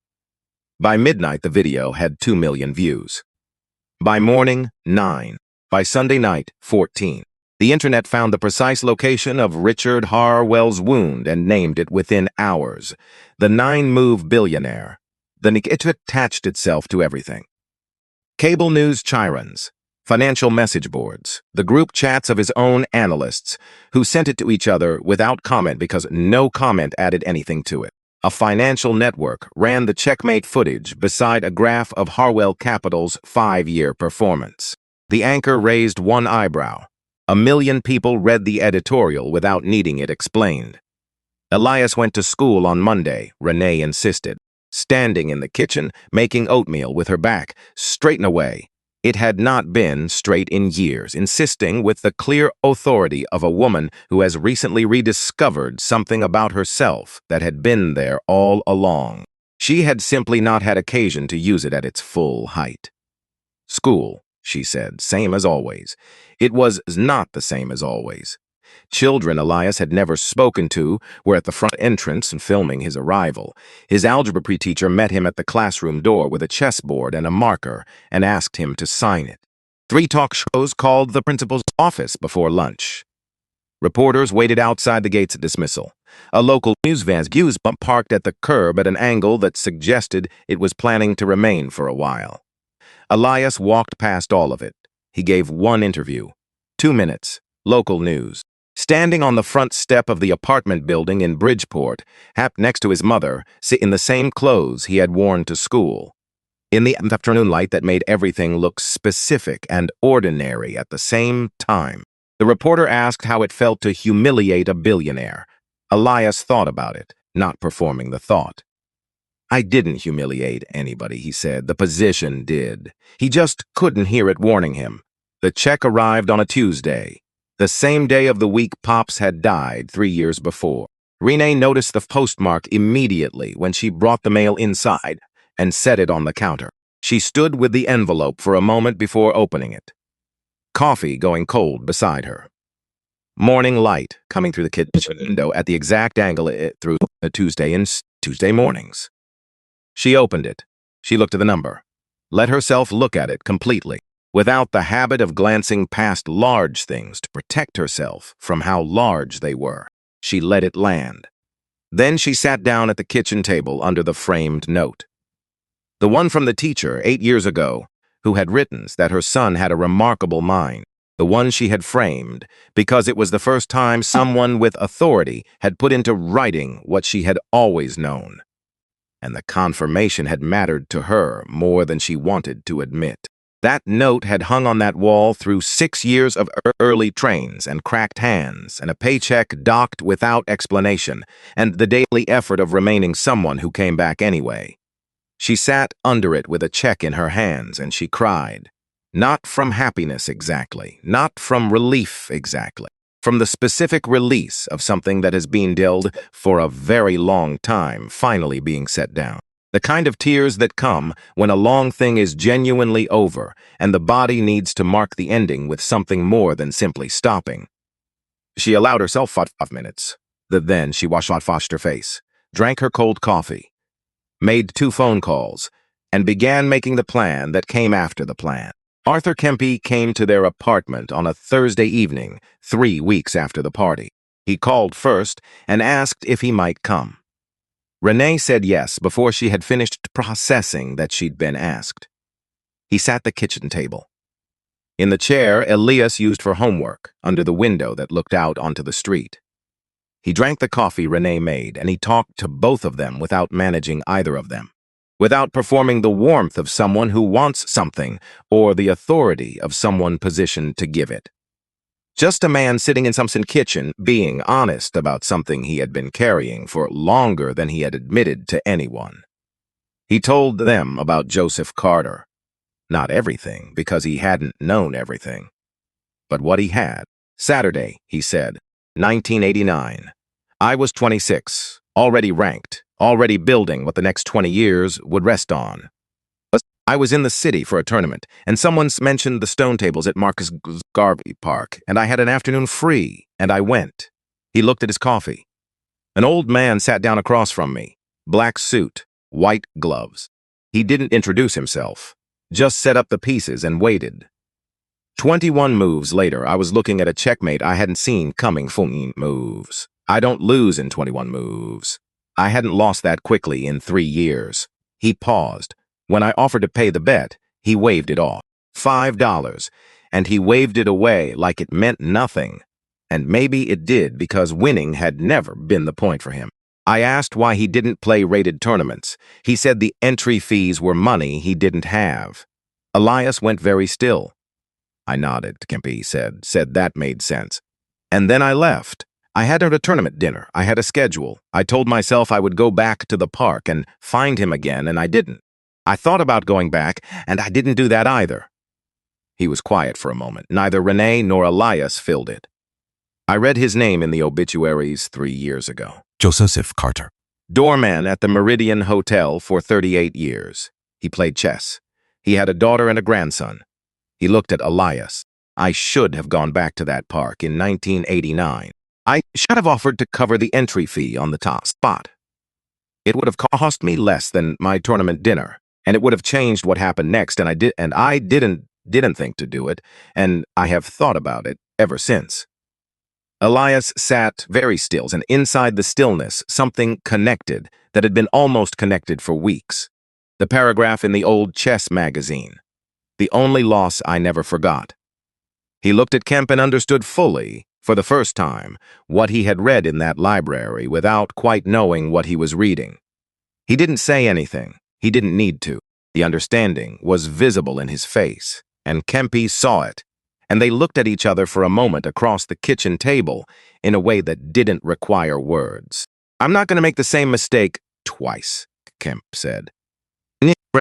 By midnight, the video had 2 million views. By morning, 9. By Sunday night, 14. The internet found the precise location of Richard Harwell's wound and named it within hours. The 9-move billionaire. It attached itself to everything. Cable news chyrons, financial message boards, the group chats of his own analysts, who sent it to each other without comment because no comment added anything to it. A financial network ran the checkmate footage beside a graph of Harwell Capital's 5-year performance. The anchor raised one eyebrow. 1 million people read the editorial without needing it explained. Elias went to school on Monday, Renee insisted. Standing in the kitchen, making oatmeal with her back straight and away. It had not been straight in years, insisting with the clear authority of a woman who has recently rediscovered something about herself that had been there all along. She had simply not had occasion to use it at its full height. School, she said, same as always. It was not the same as always. Children Elias had never spoken to were at the front entrance and filming his arrival. His algebra teacher met him at the classroom door with a chessboard and a marker and asked him to sign it. 3 talk shows called the principal's office before lunch. Reporters waited outside the gates at dismissal. A local news van parked at the curb at an angle that suggested it was planning to remain for a while. Elias walked past all of it. He gave one interview. 2 minutes. Local news. Standing on the front step of the apartment building in Bridgeport, Hap next to his mother, in the same clothes he had worn to school. In the afternoon light that made everything look specific and ordinary at the same time. The reporter asked how it felt to humiliate a billionaire. Elias thought about it, not performing the thought. I didn't humiliate anybody, he said. The position did. He just couldn't hear it warning him. The check arrived on a Tuesday. The same day of the week Pops had died 3 years before. Renee noticed the postmark immediately when she brought the mail inside and set it on the counter. She stood with the envelope for a moment before opening it. Coffee going cold beside her. Morning light coming through the kitchen window at the exact angle through a Tuesday mornings. She opened it. She looked at the number. Let herself look at it completely. Without the habit of glancing past large things to protect herself from how large they were. She let it land. Then she sat down at the kitchen table under the framed note. The one from the teacher 8 years ago, who had written that her son had a remarkable mind. The one she had framed, because it was the first time someone with authority had put into writing what she had always known. And the confirmation had mattered to her more than she wanted to admit. That note had hung on that wall through 6 years of early trains and cracked hands and a paycheck docked without explanation and the daily effort of remaining someone who came back anyway. She sat under it with a check in her hands and she cried. Not from happiness exactly, not from relief exactly, from the specific release of something that has been dealt for a very long time finally being set down. The kind of tears that come when a long thing is genuinely over and the body needs to mark the ending with something more than simply stopping. She allowed herself 5 minutes. Then she washed her face, drank her cold coffee, made 2 phone calls, and began making the plan that came after the plan. Arthur Kempe came to their apartment on a Thursday evening, 3 weeks after the party. He called first and asked if he might come. Renee said yes before she had finished processing that she'd been asked. He sat at the kitchen table. In the chair Elias used for homework, under the window that looked out onto the street. He drank the coffee Renee made, and he talked to both of them without managing either of them, without performing the warmth of someone who wants something or the authority of someone positioned to give it. Just a man sitting in some kitchen, being honest about something he had been carrying for longer than he had admitted to anyone. He told them about Joseph Carter. Not everything, because he hadn't known everything. But what he had. Saturday, he said, 1989. I was 26, already ranked, already building what the next 20 years would rest on. I was in the city for a tournament, and someone mentioned the stone tables at Marcus Garvey Park, and I had an afternoon free, and I went. He looked at his coffee. An old man sat down across from me, black suit, white gloves. He didn't introduce himself, just set up the pieces and waited. 21 moves later, I was looking at a checkmate I hadn't seen coming. 14 moves. I don't lose in 21 moves. I hadn't lost that quickly in 3 years. He paused. When I offered to pay the bet, he waved it off. $5. And he waved it away like it meant nothing. And maybe it did because winning had never been the point for him. I asked why he didn't play rated tournaments. He said the entry fees were money he didn't have. Elias went very still. I nodded, Kempy said that made sense. And then I left. I had a tournament dinner. I had a schedule. I told myself I would go back to the park and find him again, and I didn't. I thought about going back, and I didn't do that either. He was quiet for a moment. Neither Renee nor Elias filled it. I read his name in the obituaries 3 years ago. Joseph Carter. Doorman at the Meridian Hotel for 38 years. He played chess. He had a daughter and a grandson. He looked at Elias. I should have gone back to that park in 1989. I should have offered to cover the entry fee on the top spot. It would have cost me less than my tournament dinner, and it would have changed what happened next, and I didn't think to do it, and I have thought about it ever since. Elias sat very still, and inside the stillness, something connected that had been almost connected for weeks. The paragraph in the old chess magazine. The only loss I never forgot. He looked at Kemp and understood fully, for the first time, what he had read in that library without quite knowing what he was reading. He didn't say anything. He didn't need to. The understanding was visible in his face, and Kempy saw it, and they looked at each other for a moment across the kitchen table in a way that didn't require words. I'm not going to make the same mistake twice, Kemp said.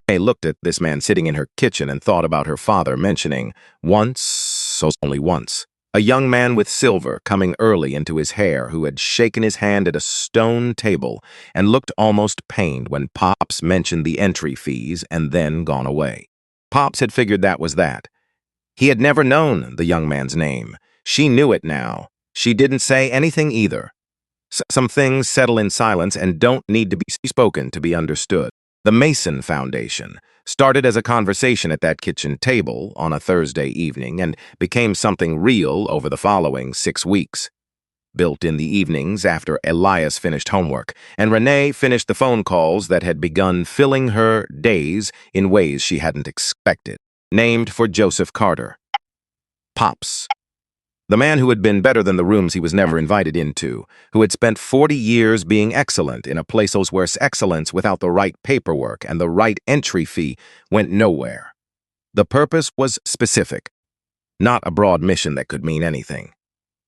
Renee looked at this man sitting in her kitchen and thought about her father mentioning once, so only once, a young man with silver coming early into his hair who had shaken his hand at a stone table and looked almost pained when Pops mentioned the entry fees and then gone away. Pops had figured that was that. He had never known the young man's name. She knew it now. She didn't say anything either. Some things settle in silence and don't need to be spoken to be understood. The Mason Foundation started as a conversation at that kitchen table on a Thursday evening and became something real over the following 6 weeks. Built in the evenings after Elias finished homework, and Renee finished the phone calls that had begun filling her days in ways she hadn't expected. Named for Joseph Carter. Pops. The man who had been better than the rooms he was never invited into, who had spent 40 years being excellent in a place where excellence without the right paperwork and the right entry fee went nowhere. The purpose was specific, not a broad mission that could mean anything.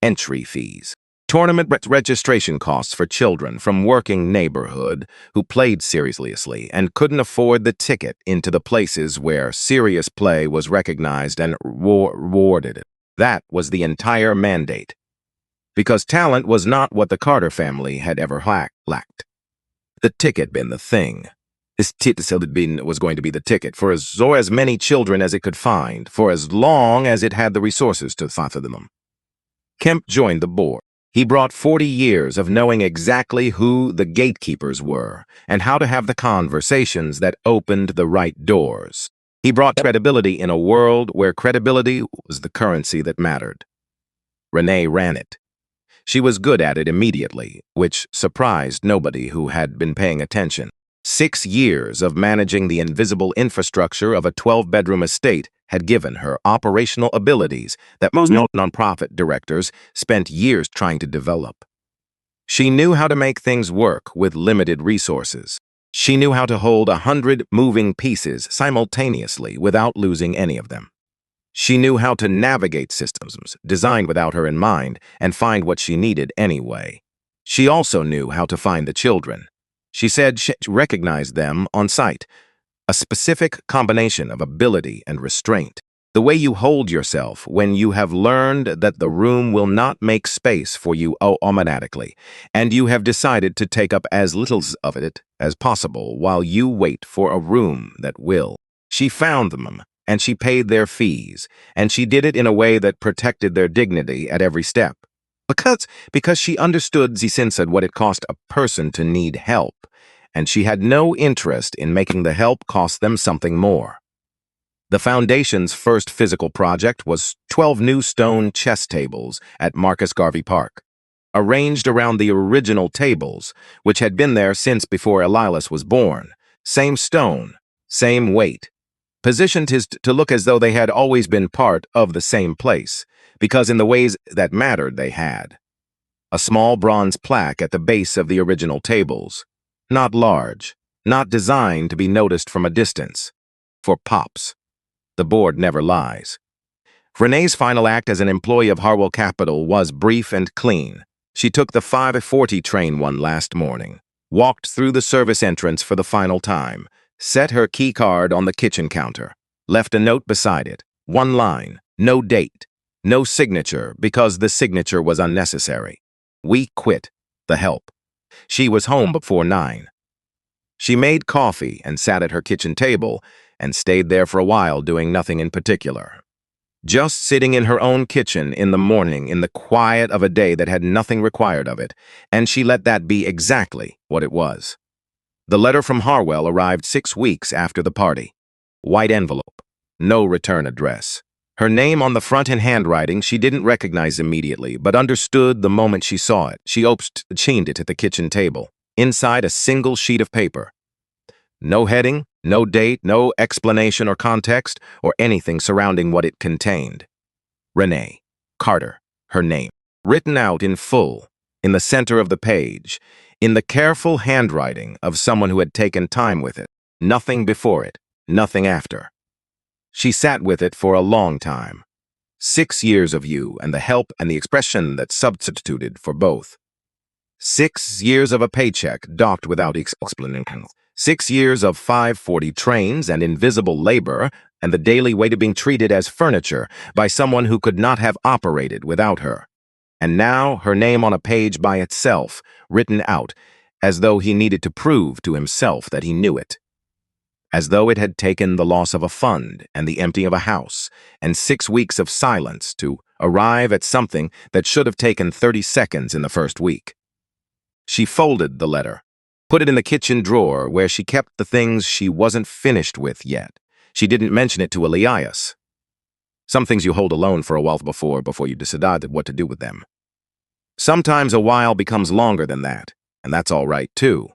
Entry fees. Tournament registration costs for children from working neighborhood who played seriously and couldn't afford the ticket into the places where serious play was recognized and rewarded. That was the entire mandate. Because talent was not what the Carter family had ever lacked. The ticket been the thing. This ticket was going to be the ticket for as many children as it could find, for as long as it had the resources to father them. Kemp joined the board. He brought 40 years of knowing exactly who the gatekeepers were and how to have the conversations that opened the right doors. He brought credibility in a world where credibility was the currency that mattered. Renee ran it. She was good at it immediately, which surprised nobody who had been paying attention. 6 years of managing the invisible infrastructure of a 12-bedroom estate had given her operational abilities that most nonprofit directors spent years trying to develop. She knew how to make things work with limited resources. She knew how to hold 100 moving pieces simultaneously without losing any of them. She knew how to navigate systems designed without her in mind and find what she needed anyway. She also knew how to find the children. She said she recognized them on sight, a specific combination of ability and restraint. The way you hold yourself when you have learned that the room will not make space for you automatically, and you have decided to take up as little of it as possible while you wait for a room that will. She found them, and she paid their fees, and she did it in a way that protected their dignity at every step. Because she understood what it cost a person to need help, and she had no interest in making the help cost them something more. The Foundation's first physical project was 12 new stone chess tables at Marcus Garvey Park, arranged around the original tables, which had been there since before Elias was born. Same stone, same weight, positioned to look as though they had always been part of the same place, because in the ways that mattered they had. A small bronze plaque at the base of the original tables, not large, not designed to be noticed from a distance. For Pops. The board never lies. Renee's final act as an employee of Harwell Capital was brief and clean. She took the 5:40 train one last morning, walked through the service entrance for the final time, set her key card on the kitchen counter, left a note beside it, one line, no date, no signature because the signature was unnecessary. We quit. The help. She was home before 9. She made coffee and sat at her kitchen table and stayed there for a while doing nothing in particular. Just sitting in her own kitchen in the morning in the quiet of a day that had nothing required of it, and she let that be exactly what it was. The letter from Harwell arrived 6 weeks after the party. White envelope. No return address. Her name on the front in handwriting she didn't recognize immediately, but understood the moment she saw it. She opened it at the kitchen table. Inside a single sheet of paper. No heading, no date, no explanation or context, or anything surrounding what it contained. Renee Carter, her name, written out in full, in the center of the page, in the careful handwriting of someone who had taken time with it. Nothing before it, nothing after. She sat with it for a long time. 6 years of you and the help and the expression that substituted for both. 6 years of a paycheck docked without explanation. 6 years of 5:40 trains and invisible labor and the daily weight of being treated as furniture by someone who could not have operated without her. And now her name on a page by itself, written out, as though he needed to prove to himself that he knew it. As though it had taken the loss of a fund and the emptying of a house and 6 weeks of silence to arrive at something that should have taken 30 seconds in the first week. She folded the letter, put it in the kitchen drawer where she kept the things she wasn't finished with yet. She didn't mention it to Elias. Some things you hold alone for a while before you decide what to do with them. Sometimes a while becomes longer than that, and that's all right too.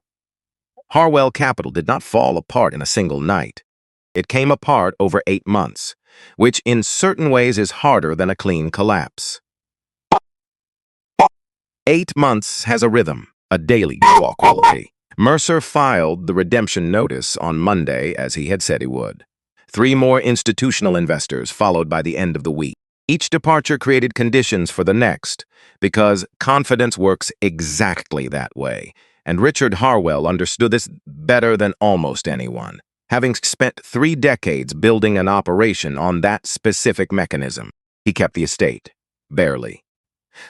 Harwell Capital did not fall apart in a single night. It came apart over 8 months, which in certain ways is harder than a clean collapse. 8 months has a rhythm, a daily quality. Mercer filed the redemption notice on Monday, as he had said he would. 3 more institutional investors followed by the end of the week. Each departure created conditions for the next, because confidence works exactly that way, and Richard Harwell understood this better than almost anyone, having spent 3 decades building an operation on that specific mechanism. He kept the estate, barely.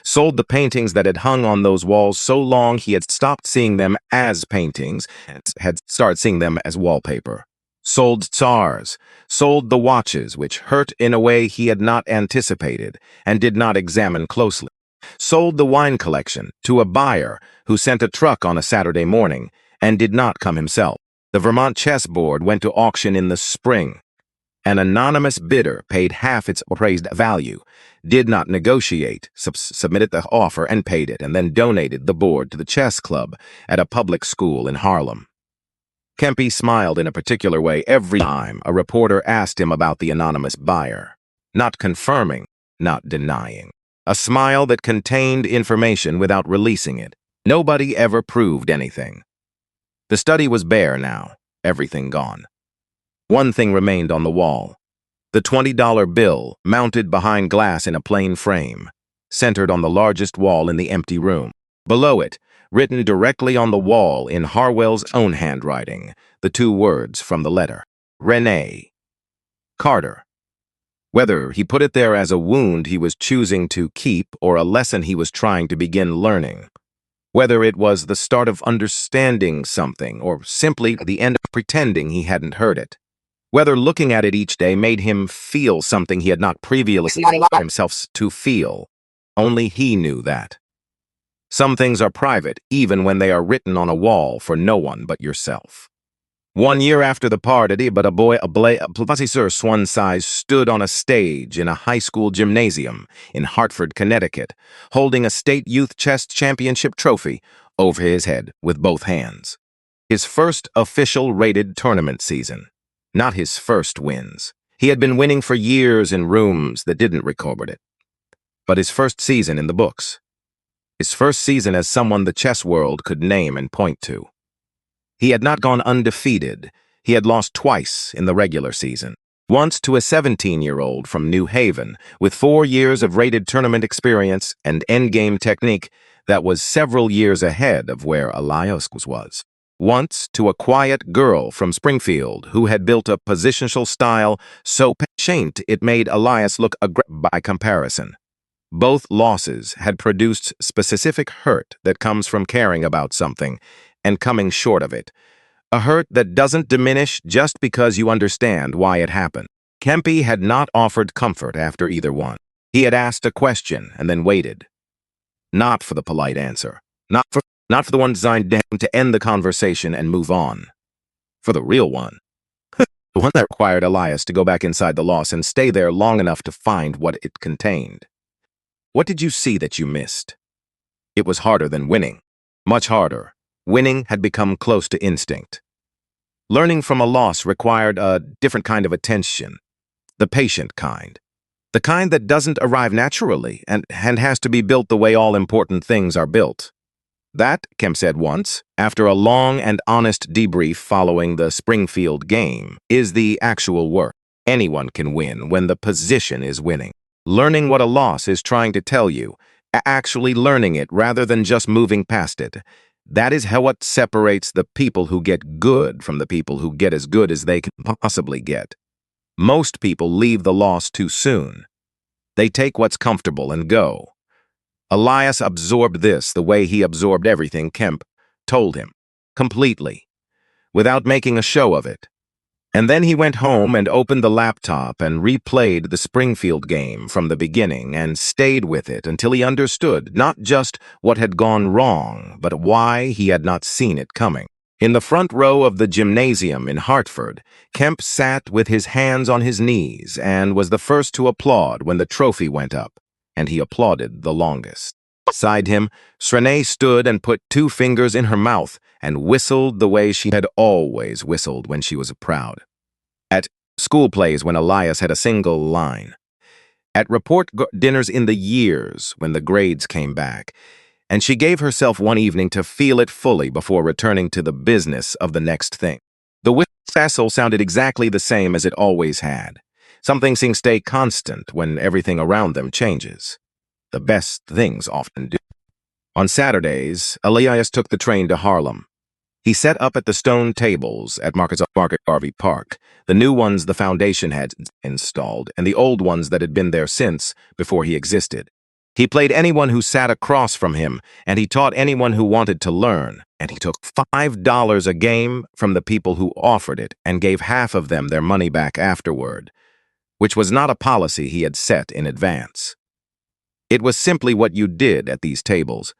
Sold the paintings that had hung on those walls so long he had stopped seeing them as paintings and had started seeing them as wallpaper. Sold tsars, sold the watches, which hurt in a way he had not anticipated and did not examine closely. Sold the wine collection to a buyer who sent a truck on a Saturday morning and did not come himself. The Vermont chessboard went to auction in the spring. An anonymous bidder paid half its appraised value, did not negotiate, submitted the offer and paid it, and then donated the board to the chess club at a public school in Harlem. Kempe smiled in a particular way every time a reporter asked him about the anonymous buyer, not confirming, not denying. A smile that contained information without releasing it. Nobody ever proved anything. The study was bare now, everything gone. One thing remained on the wall. The $20 bill, mounted behind glass in a plain frame, centered on the largest wall in the empty room. Below it, written directly on the wall in Harwell's own handwriting, the 2 words from the letter. Renee Carter. Whether he put it there as a wound he was choosing to keep or a lesson he was trying to begin learning. Whether it was the start of understanding something or simply the end of pretending he hadn't heard it. Whether looking at it each day made him feel something he had not previously allowed himself to feel. Only he knew that. Some things are private even when they are written on a wall for no one but yourself. 1 year after the party, but a professor Swan size stood on a stage in a high school gymnasium in Hartford, Connecticut, holding a state youth chess championship trophy over his head with both hands. His first official rated tournament season. Not his first wins. He had been winning for years in rooms that didn't record it. But his first season in the books. His first season as someone the chess world could name and point to. He had not gone undefeated. He had lost twice in the regular season. Once to a 17-year-old from New Haven with 4 years of rated tournament experience and endgame technique that was several years ahead of where Elias was. Once to a quiet girl from Springfield who had built a positional style so patient it made Elias look aggressive by comparison. Both losses had produced specific hurt that comes from caring about something and coming short of it. A hurt that doesn't diminish just because you understand why it happened. Kempe had not offered comfort after either one. He had asked a question and then waited. Not for the polite answer. Not for the one designed to end the conversation and move on. For the real one. The one that required Elias to go back inside the loss and stay there long enough to find what it contained. What did you see that you missed? It was harder than winning. Much harder. Winning had become close to instinct. Learning from a loss required a different kind of attention. The patient kind. The kind that doesn't arrive naturally and has to be built the way all important things are built. That, Kemp said once, after a long and honest debrief following the Springfield game, is the actual work. Anyone can win when the position is winning. Learning what a loss is trying to tell you, actually learning it rather than just moving past it. That is what separates the people who get good from the people who get as good as they can possibly get. Most people leave the loss too soon. They take what's comfortable and go. Elias absorbed this the way he absorbed everything Kemp told him, completely, without making a show of it. And then he went home and opened the laptop and replayed the Springfield game from the beginning and stayed with it until he understood not just what had gone wrong, but why he had not seen it coming. In the front row of the gymnasium in Hartford, Kemp sat with his hands on his knees and was the first to applaud when the trophy went up, and he applauded the longest. Beside him, Srenee stood and put 2 fingers in her mouth and whistled the way she had always whistled when she was proud. At school plays when Elias had a single line. At report dinners in the years when the grades came back. And she gave herself one evening to feel it fully before returning to the business of the next thing. The whistle sounded exactly the same as it always had. Some things stay constant when everything around them changes. The best things often do. On Saturdays, Elias took the train to Harlem. He set up at the stone tables at Market Garvey Park, the new ones the foundation had installed, and the old ones that had been there since, before he existed. He played anyone who sat across from him, and he taught anyone who wanted to learn, and he took $5 a game from the people who offered it and gave half of them their money back afterward, which was not a policy he had set in advance. It was simply what you did at these tables.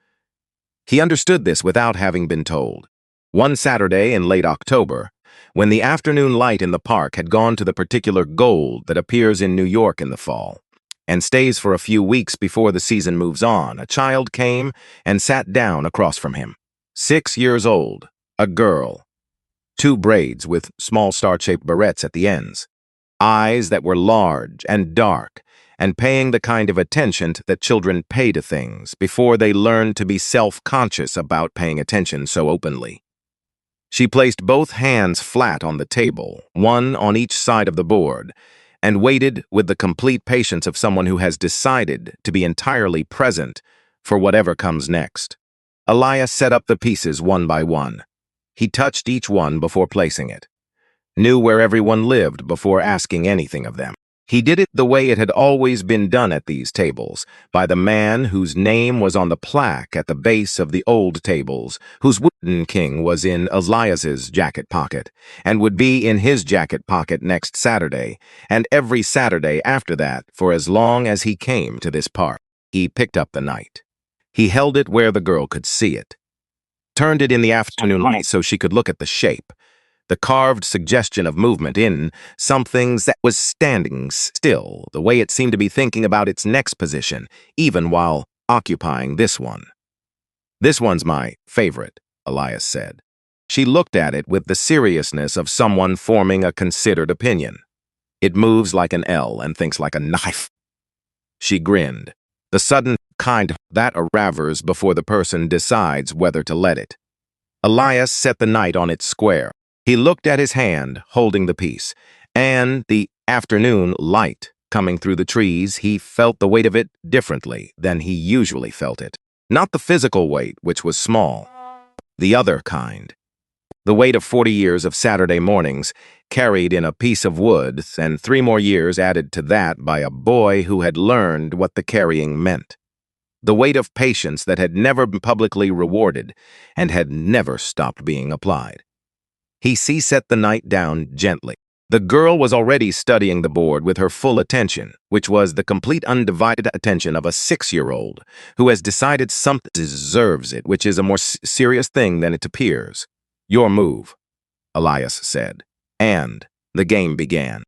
He understood this without having been told. One Saturday in late October, when the afternoon light in the park had gone to the particular gold that appears in New York in the fall, and stays for a few weeks before the season moves on, a child came and sat down across from him. 6 years old, a girl. 2 braids with small star-shaped barrettes at the ends. Eyes that were large and dark, and paying the kind of attention that children pay to things before they learn to be self-conscious about paying attention so openly. She placed both hands flat on the table, one on each side of the board, and waited with the complete patience of someone who has decided to be entirely present for whatever comes next. Elias set up the pieces one by one. He touched each one before placing it, knew where everyone lived before asking anything of them. He did it the way it had always been done at these tables, by the man whose name was on the plaque at the base of the old tables, whose wooden king was in Elias's jacket pocket, and would be in his jacket pocket next Saturday, and every Saturday after that for as long as he came to this park. He picked up the night. He held it where the girl could see it. Turned it in the afternoon light so she could look at the shape. the carved suggestion of movement in something that was standing still, the way it seemed to be thinking about its next position, even while occupying this one. This one's my favorite, Elias said. She looked at it with the seriousness of someone forming a considered opinion. It moves like an L and thinks like a knife. She grinned, the sudden kind that arrives before the person decides whether to let it. Elias set the knight on its square. He looked at his hand, holding the piece, and the afternoon light coming through the trees. He felt the weight of it differently than he usually felt it. Not the physical weight, which was small. The other kind. The weight of 40 years of Saturday mornings, carried in a piece of wood, and 3 more years added to that by a boy who had learned what the carrying meant. The weight of patience that had never been publicly rewarded and had never stopped being applied. He set the knight down gently. The girl was already studying the board with her full attention, which was the complete undivided attention of a 6-year-old who has decided something deserves it, which is a more serious thing than it appears. Your move, Elias said, and the game began.